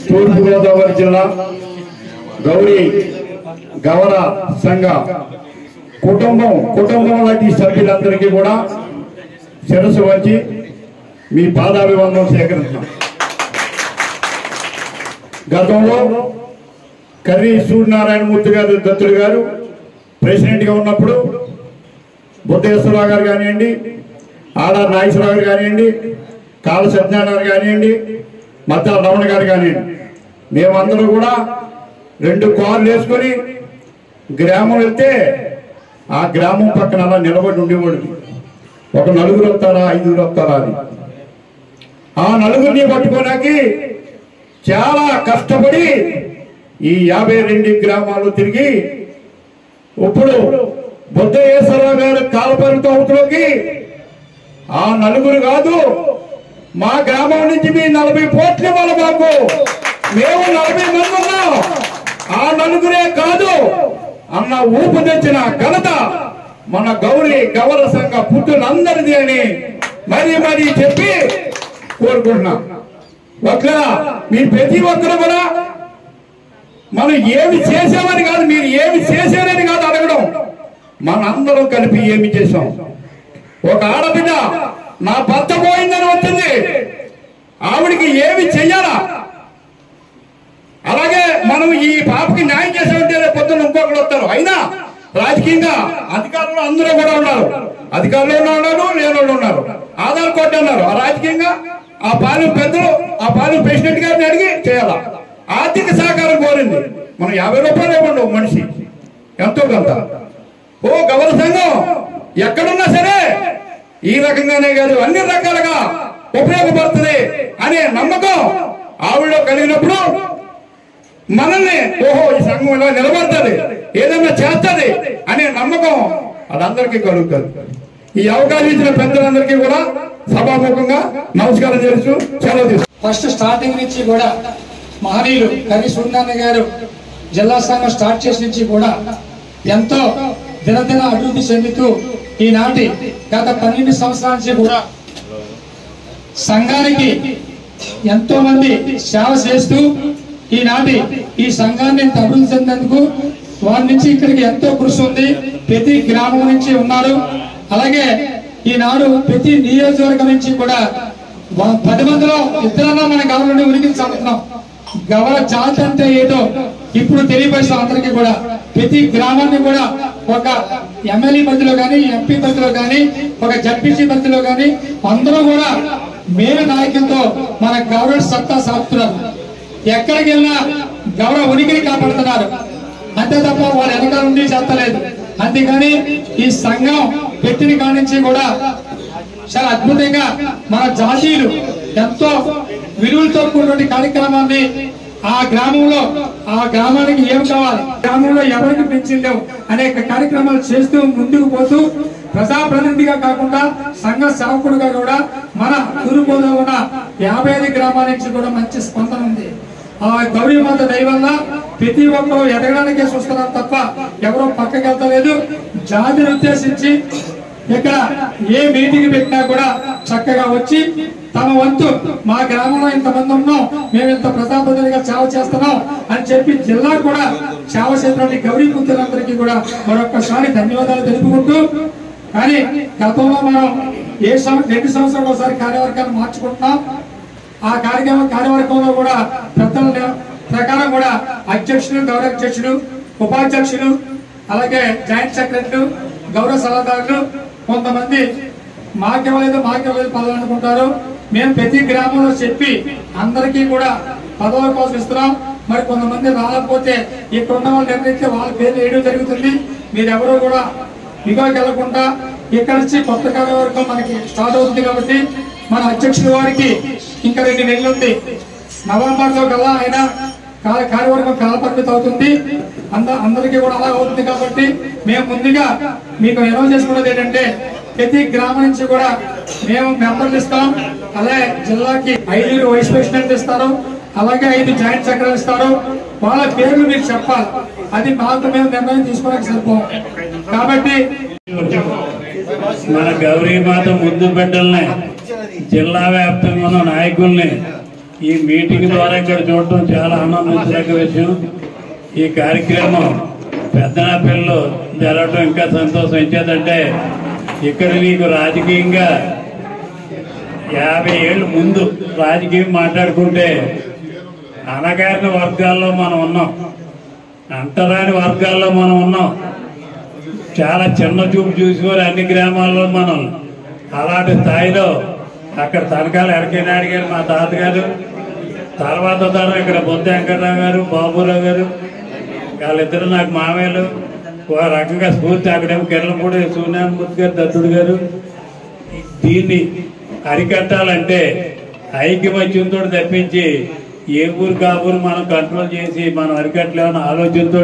తూర్పుగోదావరి జిల్లా గౌరీ గవర సంఘ కుటుంబం లాంటి సభ్యులందరికీ కూడా శిరస్సు వచ్చి మీ పాదాభివందనం సేకరించాం. గతంలో కర్రీ సూర్యనారాయణమూర్తి గారు దత్తుడు గారు ప్రెసిడెంట్ గా ఉన్నప్పుడు బుద్ధేశ్వరరావు గారు కానివ్వండి, ఆడార్ నాగేశ్వరరావు గారు కానివ్వండి, కాళ సత్యనారాయణ కానివ్వండి, మద్దాల రమణ గారు కానివ్వండి, మేమందరూ కూడా 2 కార్లు వేసుకొని గ్రామం వెళ్తే ఆ గ్రామం పక్కన అలా నిలబడి ఉండేవాడు. ఒక 4 వస్తారా 5 వస్తారా అని. ఆ 4 పట్టుకోడానికి చాలా కష్టపడి ఈ 52 గ్రామాలు తిరిగి ఇప్పుడు బుద్ధేశ్వరరావు గారు కాలపరిమిత అవతలోకి ఆ 4 కాదు, మా గ్రామం నుంచి మీ 40 పోట్లు ఇవ్వాలి మాకు, మేము 40 మంది ఉన్నాం, ఆ 4 కాదు అన్న ఊపు తెచ్చిన ఘనత మన గవర సంఘ పుట్టులందరిది అని మరీ చెప్పి కోరుకుంటున్నాం. ఒకలా మీ ప్రతి ఒక్కరు కూడా మనం ఏమి చేసామని కాదు, మీరు ఏమి చేశారని కాదు అడగడం, మనందరం కలిపి ఏమి చేశాం. ఒక ఆడబిడ్డ నా భర్త పోయిందని వచ్చింది, ఆవిడికి ఏమి చెయ్యాలా, అలాగే మనం ఈ పాపకి న్యాయం చేసామంటే పొద్దున్న ఇంకొకరు వస్తారు. అయినా రాజకీయంగా అధికారులు అందరూ కూడా ఉన్నారు, అధికారులు ఉన్నారు, లేనోళ్ళు ఉన్నారు, ఆధార్ కోర్టు అన్నారు. ఆ రాజకీయంగా ఆ పాలెం పెద్దలు ఆ పాలెం ప్రెసిడెంట్ గారిని అడిగి చేయాలా. ఆర్థిక సహకారం కోరింది, మనం 50 రూపాయలు ఇవ్వండి మనిషి, ఎంతో కొంత. గవర సంఘం ఎక్కడున్నా సరే ఈ రకంగానే కాదు అన్ని రకాలుగా ఉపయోగపడుతుంది అనే నమ్మకం ఆవిడలో కలిగినప్పుడు మనల్ని ఈ సంఘం ఇలా నిలబడుతుంది, ఏదైనా చేస్తుంది అనే నమ్మకం అదందరికీ కలుగుతుంది. ఈ అవకాశం ఇచ్చిన పెద్దలందరికీ కూడా సభాముఖంగా నమస్కారం చేస్తూ సెలవు తీసుకుంటాం. ఫస్ట్ స్టార్టింగ్ నుంచి కూడా మహనీయులు కర్రీ సూర్యనారాయణ గారు జిల్లా సంఘం స్టార్ట్ చేసి నుంచి కూడా ఎంతో దినదిన అభివృద్ధి చెందుతూ ఈనాటి గత 12 సంవత్సరాల నుంచి కూడా సంఘానికి ఎంతో మంది సేవ చేస్తూ ఈనాటి ఈ సంఘాన్ని ఎంత అభివృద్ధి చెందేందుకు వారి నుంచి ఇక్కడికి ఎంతో కృషి ఉంది. ప్రతి గ్రామం నుంచి ఉన్నారు. అలాగే ఈనాడు ప్రతి నియోజకవర్గం నుంచి కూడా 10 మందిలో ఇద్దరన్నా మన గవర్నమెంట్ ఉనికి చదువుతున్నాం. గవర జాతి అంటే ఏదో ఇప్పుడు తెలియపరిచిన అందరికీ కూడా ప్రతి గ్రామాన్ని కూడా ఒక ఎమ్మెల్యే పరిధిలో కానీ, ఎంపీ పరిధిలో కానీ, ఒక జడ్పీసీ పరిధిలో కానీ అందరూ కూడా మేలు నాయకులతో మన గవర్నమెంట్ సత్తా సాగుతున్నారు. ఎక్కడికి వెళ్ళినా గౌరవ ఉనికిని కాపాడుతున్నారు, అంతే తప్ప వాళ్ళ వెనకాల ఉండి చేస్తలేదు. అందుకని ఈ సంఘం పెట్టిన కాడి నుంచి కూడా చాలా అద్భుతంగా మన జాతీయులు ఎంతో విలువలతో కూడినటువంటి కార్యక్రమాన్ని ఆ గ్రామంలో ఆ గ్రామానికి ఏం కావాలి, గ్రామంలో ఎవరికి పెంచిందేవు అనేక కార్యక్రమాలు చేస్తూ ముందుకు పోతూ ప్రజాప్రతినిధిగా కాకుండా సంఘ సేవకుడుగా కూడా మన తూర్పులో ఉన్న 55 గ్రామాల నుంచి కూడా మంచి స్పందన ఉంది. ఆ గౌరీమాత దయ వల్ల ప్రతి ఒక్కరు ఎదగడానికే చూస్తున్నారు తప్ప ఎవరో పక్కకి వెళ్తలేదు. జాతిని ఉద్దేశించి ఇక్కడ ఏ మీటింగ్ పెట్టినా కూడా చక్కగా వచ్చి తమ వంతు మా గ్రామంలో ఇంతమంది ఉన్నాం, మేము ఇంత ప్రజాప్రతినిధిగా సేవ చేస్తున్నాం అని చెప్పి జిల్లా కూడా సేవ చేసినటువంటి గౌరీ కూతులందరికీ కూడా మరొక్కసారి ధన్యవాదాలు తెలుపుకుంటూ, కానీ గతంలో మనం 2 సంవత్సరాలు ఒకసారి కార్యవర్గాన్ని మార్చుకుంటున్నాం. ఆ కార్యవర్గంలో కూడా పెద్దల ప్రకారం కూడా అధ్యక్షులు, గౌరవ అధ్యక్షులు, ఉపాధ్యక్షులు, అలాగే జాయింట్ సెక్రటరీలు, గౌరవ సలహాదారులు, కొంతమంది మాకెవలేదు పదవులు అనుకుంటారు. మేము ప్రతి గ్రామంలో చెప్పి అందరికీ కూడా పదవుల కోసం ఇస్తున్నాం. మరి కొంతమంది రాకపోతే ఇక్కడ ఉన్న వాళ్ళు నిర్ణయిస్తే వాళ్ళ పేర్లు వేయడం జరుగుతుంది. మీరెవరూ కూడా ఇగోకి వెళ్లకుండా ఇక్కడ నుంచి కొత్త కార్యవర్గం మనకి స్టార్ట్ అవుతుంది కాబట్టి మన అధ్యక్షుల వారికి ఇంకా 2 నెలలు ఉంది. నవంబర్లో కల్లా ఆయన కార్యవర్గం కాలపరిమితి అవుతుంది, అందరికీ కూడా అలా అవుతుంది. కాబట్టి మేము ముందుగా మీకు అనౌన్స్ చేసుకున్నది ఏంటంటే ప్రతి గ్రామం నుంచి కూడా మేము మెంబర్లు ఇస్తాం. అలాగే జిల్లాకి 5 వైస్ ప్రెసిడెంట్ ఇస్తారు, అలాగే 5 జాయింట్ సెక్రటరీ ఇస్తారు. వాళ్ళ పేర్లు మీరు చెప్పాలి, అది మాకు మేము నిర్ణయం తీసుకోవడానికి సరిపోం. కాబట్టి మన గౌరీ మాత ముద్దు బిడ్డల్ని జిల్లా వ్యాప్తంగా ఉన్న నాయకుల్ని ఈ మీటింగ్ ద్వారా ఇక్కడ చూడటం చాలా ఆనందించదగ్గ విషయం. ఈ కార్యక్రమం పెద్దనపల్లిలో జరగటం ఇంకా సంతోషం ఇచ్చేదంటే ఇక్కడ నీకు రాజకీయంగా 50 ఏళ్ళు ముందు రాజకీయం మాట్లాడుకుంటే అనగారిన వర్గాల్లో మనం ఉన్నాం, అంటరాని వర్గాల్లో మనం ఉన్నాం. చాలా చిన్న చూపు చూసుకొని అన్ని గ్రామాల్లో మనం అలాంటి స్థాయిలో అక్కడ తనకాల ఎరకేనాయుడు గారు మా తాతగారు, తర్వాత తరం ఇక్కడ బొద్ద వెంకటరావు గారు, బాబురావు గారు, వాళ్ళిద్దరు నాకు మామయ్యలు. ఒక రకంగా స్ఫూర్తి అక్కడేమో కిరణపూడి సూర్యనారాయణమూర్తి గారు, దత్తుడు గారు. దీన్ని అరికట్టాలంటే ఐక్యమత్యంతో తప్పించి ఏ ఊరు కాబూరు మనం కంట్రోల్ చేసి మనం అరికట్టలేమన్న ఆలోచనతో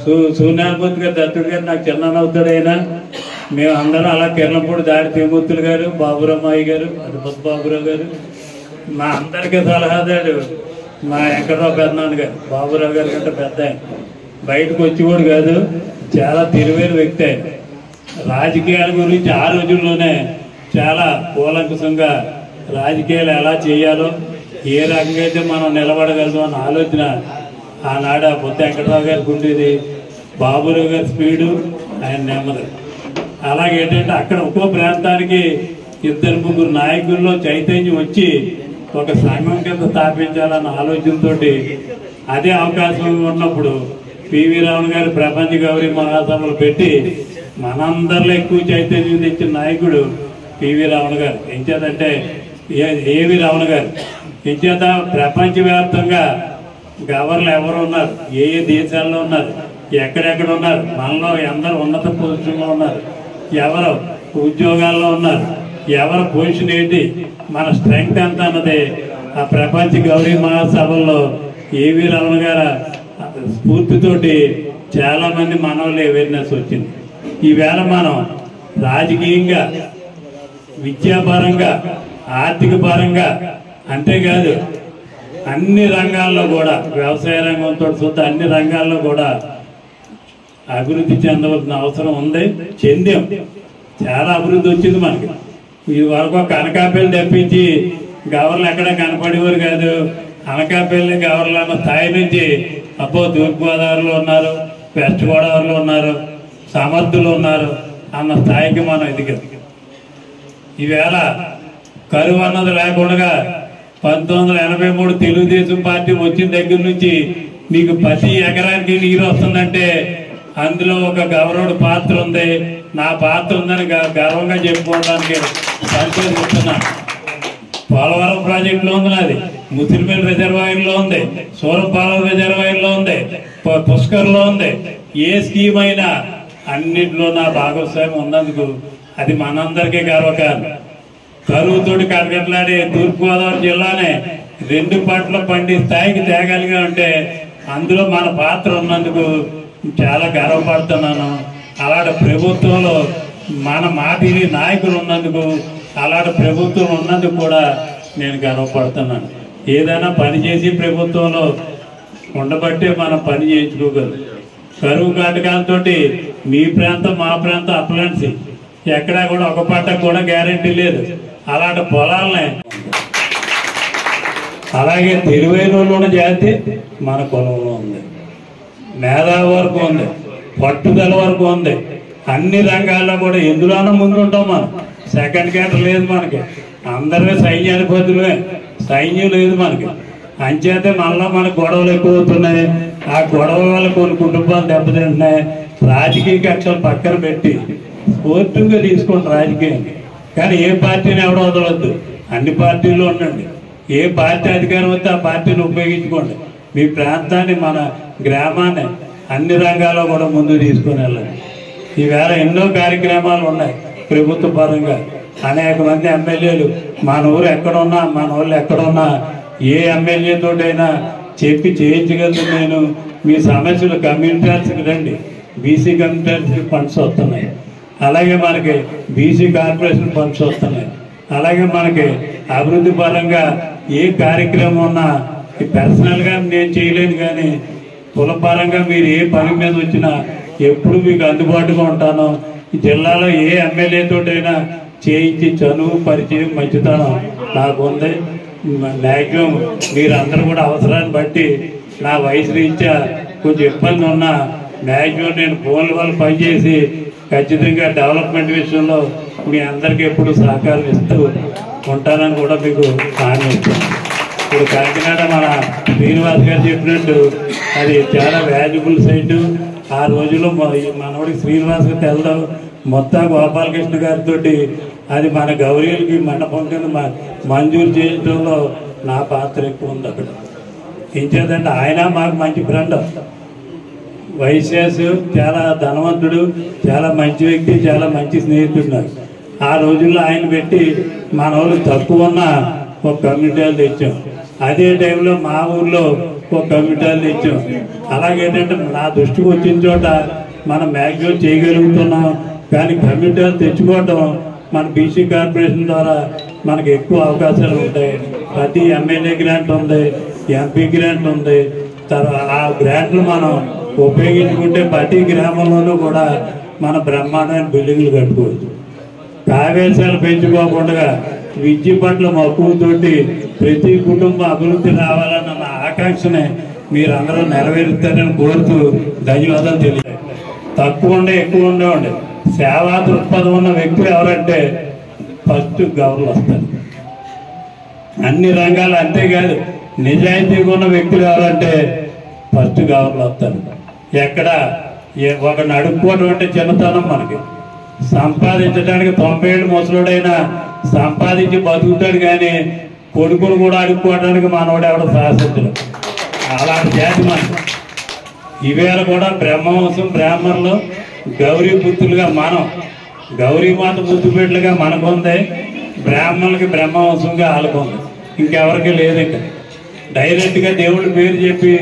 సూర్యనారాయణమూర్తి గారు, దత్తుడు గారు నాకు చిన్నవుతాడైనా మేము అందరం అలా కిరణపూడి దాడి తిరుమూర్తులు గారు, బాబురామయ్య గారు, అటుపతి బాబురావు గారు, మా అందరికీ సలహాదారు మా వెంకటరావు పెద్దనాన్న గారు. బాబురావు గారి కంటే పెద్ద ఆయన, బయటకు వచ్చేవాడు కాదు, చాలా తెలివైన వ్యక్తి ఆయన. రాజకీయాల గురించి ఆ రోజుల్లోనే చాలా కూలంకషంగా రాజకీయాలు ఎలా చేయాలో, ఏ రకంగా అయితే మనం నిలబడగలదు అన్న ఆలోచన ఆనాడు ఆ బొత్త వెంకటరావు గారికి ఉండేది. బాబురావు గారి స్పీడు, ఆయన నెమ్మది. అలాగే ఏంటంటే అక్కడ ఒక్కో ప్రాంతానికి 2-3 నాయకుల్లో చైతన్యం వచ్చి ఒక సంఘం కింద స్థాపించాలన్న ఆలోచనతో అదే అవకాశం ఉన్నప్పుడు పివి రావణ్ గారు ప్రపంచ గౌరీ మహాసభలు పెట్టి మనందరిలో ఎక్కువ చైతన్యం తెచ్చిన నాయకుడు పివి రావణ్ గారు. ఎంచేతంటే ఏవి రావణ్ గారు ఎంచేత ప్రపంచవ్యాప్తంగా గవర్నర్లు ఎవరు ఉన్నారు, ఏ దేశాల్లో ఉన్నారు, ఎక్కడెక్కడ ఉన్నారు, మనలో అందరూ ఉన్నత పొజిషన్లో ఉన్నారు, ఎవరు ఉద్యోగాల్లో ఉన్నారు, ఎవరి పొజిషన్ ఏంటి, మన స్ట్రెంగ్త్ ఎంత అన్నది ఆ ప్రపంచ గౌరీ మహాసభల్లో ఏవి రావణ్ గారు స్ఫూర్తితోటి చాలా మంది మనోళ్ళు అవేర్నెస్ వచ్చింది. ఈవేళ మనం రాజకీయంగా, విద్యాపరంగా, ఆర్థిక పరంగా, అంతేకాదు అన్ని రంగాల్లో కూడా, వ్యవసాయ రంగంతో చూస్తే అన్ని రంగాల్లో కూడా అభివృద్ధి చెందవలసిన అవసరం ఉంది. చెందాం, చాలా అభివృద్ధి వచ్చింది మనకి. ఇది వరకు అనకాపల్లి తెప్పించి గవర్నర్లు ఎక్కడ కనపడేవారు కాదు. అనకాపల్లి గవర్నర్లు అన్న స్థాయి నుంచి అబ్బో తూర్పుగోదావరిలో ఉన్నారు, వెస్ట్ గోదావరిలో ఉన్నారు, సమర్థులు ఉన్నారు అన్న స్థాయికి మనం ఎదిగాం. ఈవేళ కరువు అన్నది లేకుండా 1983 తెలుగుదేశం పార్టీ వచ్చిన దగ్గర నుంచి మీకు ప్రతి ఎకరానికి నీరు వస్తుందంటే అందులో ఒక గౌరవుడు పాత్ర ఉంది, నా పాత్ర ఉందని గర్వంగా చెప్పుకోవడానికి సంతోషిస్తున్నా. పోలవరం ప్రాజెక్టులో ఉంది నాది, ముసిరిమిల్ రిజర్వాయర్లో ఉంది, సూరంపాలెం రిజర్వాయర్లో ఉంది, పుష్కర్లో ఉంది. ఏ స్కీమ్ అయినా అన్నింటిలో నా భాగస్వామ్యం ఉన్నందుకు అది మనందరికీ గర్వకారణం. కరువుతోటి కడగట్లాడే తూర్పుగోదావరి జిల్లానే 2 పంటలు పండి స్థాయికి తేగలిగా ఉంటే అందులో మన పాత్ర ఉన్నందుకు చాలా గర్వపడుతున్నాను. అలాంటి ప్రభుత్వంలో మన మాటిని నాయకులు ఉన్నందుకు, అలాంటి ప్రభుత్వం ఉన్నందుకు కూడా నేను గర్వపడుతున్నాను. ఏదైనా పని చేసి ప్రభుత్వంలో ఉండబట్టే మనం పని చేయించుకోగలరు. కరువు కాటకాలతో మీ ప్రాంతం మా ప్రాంతం అప్లాంట్స్ ఎక్కడా కూడా ఒక పంటకు కూడా గ్యారెంటీ లేదు. అలాంటి పొలాలనే అలాగే తెలివైన జాతి మన కులంలో ఉంది, మేధావి వరకు ఉంది, పట్టుదల వరకు ఉంది. అన్ని రంగాల్లో కూడా ఎందులోనూ ముందుంటాం మనం. సెకండ్ క్యాటర్ లేదు మనకి. అందరినీ సైన్యాధిపతులే, సైన్యం లేదు మనకి. అంచేతే మనలో మనకు గొడవలు ఎక్కువ అవుతున్నాయి. ఆ గొడవల వల్ల కొన్ని కుటుంబాలు దెబ్బతింటున్నాయి. రాజకీయ కక్షలు పక్కన పెట్టి స్ఫూర్తిగా తీసుకోండి రాజకీయం. కానీ ఏ పార్టీని ఎవడో వదలొద్దు, అన్ని పార్టీల్లో ఉండండి. ఏ పార్టీ అధికారం వస్తే ఆ పార్టీని ఉపయోగించుకోండి. మీ ప్రాంతాన్ని, మన గ్రామాన్ని అన్ని రంగాల్లో కూడా ముందుకు తీసుకొని వెళ్ళండి. ఈవేళ ఎన్నో కార్యక్రమాలు ఉన్నాయి ప్రభుత్వ పరంగా. అనేక మంది ఎమ్మెల్యేలు మన ఊరు ఎక్కడున్నా, మన వాళ్ళు ఎక్కడున్నా, ఏ ఎమ్మెల్యే తోటైనా చెప్పి చేయించగలను. నేను మీ సమస్యలు కమ్యూనిటీస్కి రండి, బీసీ కమ్యూనిటీస్కి ఫండ్స్ వస్తున్నాయి, అలాగే మనకి బీసీ కార్పొరేషన్ ఫండ్స్ వస్తున్నాయి, అలాగే మనకి అభివృద్ధి పరంగా ఏ కార్యక్రమం ఉన్నా పర్సనల్గా నేను చేయలేను, కానీ కులపరంగా మీరు ఏ పని మీద వచ్చినా ఎప్పుడు మీకు అందుబాటుగా ఉంటాను. ఈ జిల్లాలో ఏ ఎమ్మెల్యే తోటైనా చేయించి చదువు పరిచయం మంచితనం నాకు ఉంది. మ్యాక్సిమం మీరందరూ కూడా అవసరాన్ని బట్టి నా వయసు రీత్యా కొంచెం ఇబ్బంది ఉన్నా మ్యాక్సిమం నేను ఫోన్ల వల్ల పనిచేసి ఖచ్చితంగా డెవలప్మెంట్ విషయంలో మీ అందరికీ ఎప్పుడు సహకారం ఇస్తూ ఉంటానని కూడా మీకు హామీ ఇస్తాను. ఇప్పుడు కాకినాడ మన శ్రీనివాస్ గారు చెప్పినట్టు అది చాలా వాల్యుబుల్ సైటు. ఆ రోజుల్లో మనోడికి శ్రీనివాస్కి తెలడం మొత్తం గోపాలకృష్ణ గారితో అది మన గౌరీలకి మండపం కింద మంజూరు చేయడంలో నా పాత్ర ఎక్కువ ఉంది. అక్కడ ఏం చేద్దంటే ఆయన మాకు మంచి ఫ్రెండ్, వైశ్యాస్ చాలా ధనవంతుడు, చాలా మంచి వ్యక్తి, చాలా మంచి స్నేహితుడు నాకు. ఆ రోజుల్లో ఆయన పెట్టి మన వాళ్ళు తక్కువ ఉన్న ఒక కమ్యూనిటీలు తెచ్చాం. అదే టైంలో మా ఊర్లో ఒక కమ్యూనిటీలు తెచ్చాం. అలాగేంటంటే నా దృష్టికి వచ్చిన చోట మనం మ్యాక్సిమం చేయగలుగుతున్నాం. కానీ కమ్యూనిటీలు తెచ్చుకోవటం మన బీసీ కార్పొరేషన్ ద్వారా మనకు ఎక్కువ అవకాశాలు ఉంటాయి. ప్రతి ఎమ్మెల్యే గ్రాంట్ ఉంది, ఎంపీ గ్రాంట్ ఉంది. తర్వాత ఆ గ్రాంట్లు మనం ఉపయోగించుకుంటే ప్రతి గ్రామంలోనూ కూడా మన బ్రహ్మాండమైన బిల్డింగ్లు కట్టుకోవచ్చు. కావేశాలు పెంచుకోకుండా విద్య పట్ల మక్కువతోటి ప్రతి కుటుంబం అభివృద్ధి రావాలన్న నా ఆకాంక్షని మీరందరూ నెరవేరుస్తారని కోరుతూ ధన్యవాదాలు తెలియదు. తక్కువ ఉండే ఎక్కువ ఉండే సేవా దృక్పథం ఉన్న వ్యక్తులు ఎవరంటే ఫస్ట్ గవర్నర్లు వస్తారు. అన్ని రంగాలు అంతేకాదు నిజాయితీగా ఉన్న వ్యక్తులు ఎవరంటే ఫస్ట్ గవర్నర్లు వస్తారు. ఎక్కడ ఒకరిని అడుక్కోవడం అంటే చిన్నతనం. మనకి సంపాదించడానికి 90 ఏళ్ళు ముసలుడైనా సంపాదించి బతుకుతాడు, కానీ కొడుకును కూడా అడుక్కోవడానికి మనవాడు ఎవడ సాహసించడు. అలాంటి జాతి మనకి. ఈవేళ కూడా బ్రహ్మవంశం బ్రాహ్మణులు గౌరీ పుత్రులుగా మనం గౌరీమాత ముద్దుపెట్లుగా మనకుంది, బ్రాహ్మణులకి బ్రహ్మవంశంగా ఆలుకుంది. ఇంకెవరికి లేదు. ఇంకా డైరెక్ట్గా దేవుడి పేరు చెప్పి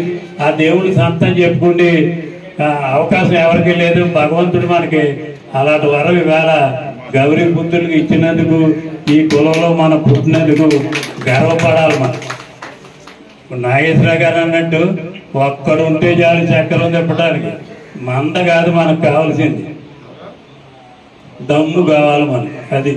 ఆ దేవుడి సంతం చెప్పుకుంటే అవకాశం ఎవరికి లేదు. భగవంతుడు మనకి అలాంటి వరం ఇవాళ గౌరీ పుత్రులకు ఇచ్చినందుకు, ఈ కులంలో మనం పుట్టినందుకు గర్వపడాలి. మనం నాగేశ్వర గారు అన్నట్టు ఒక్కడు ఉంటే చాలు చక్రం తిప్పడానికి. మంద కాదు మనకు కావాల్సింది, దమ్ము కావాలి మనకి. అది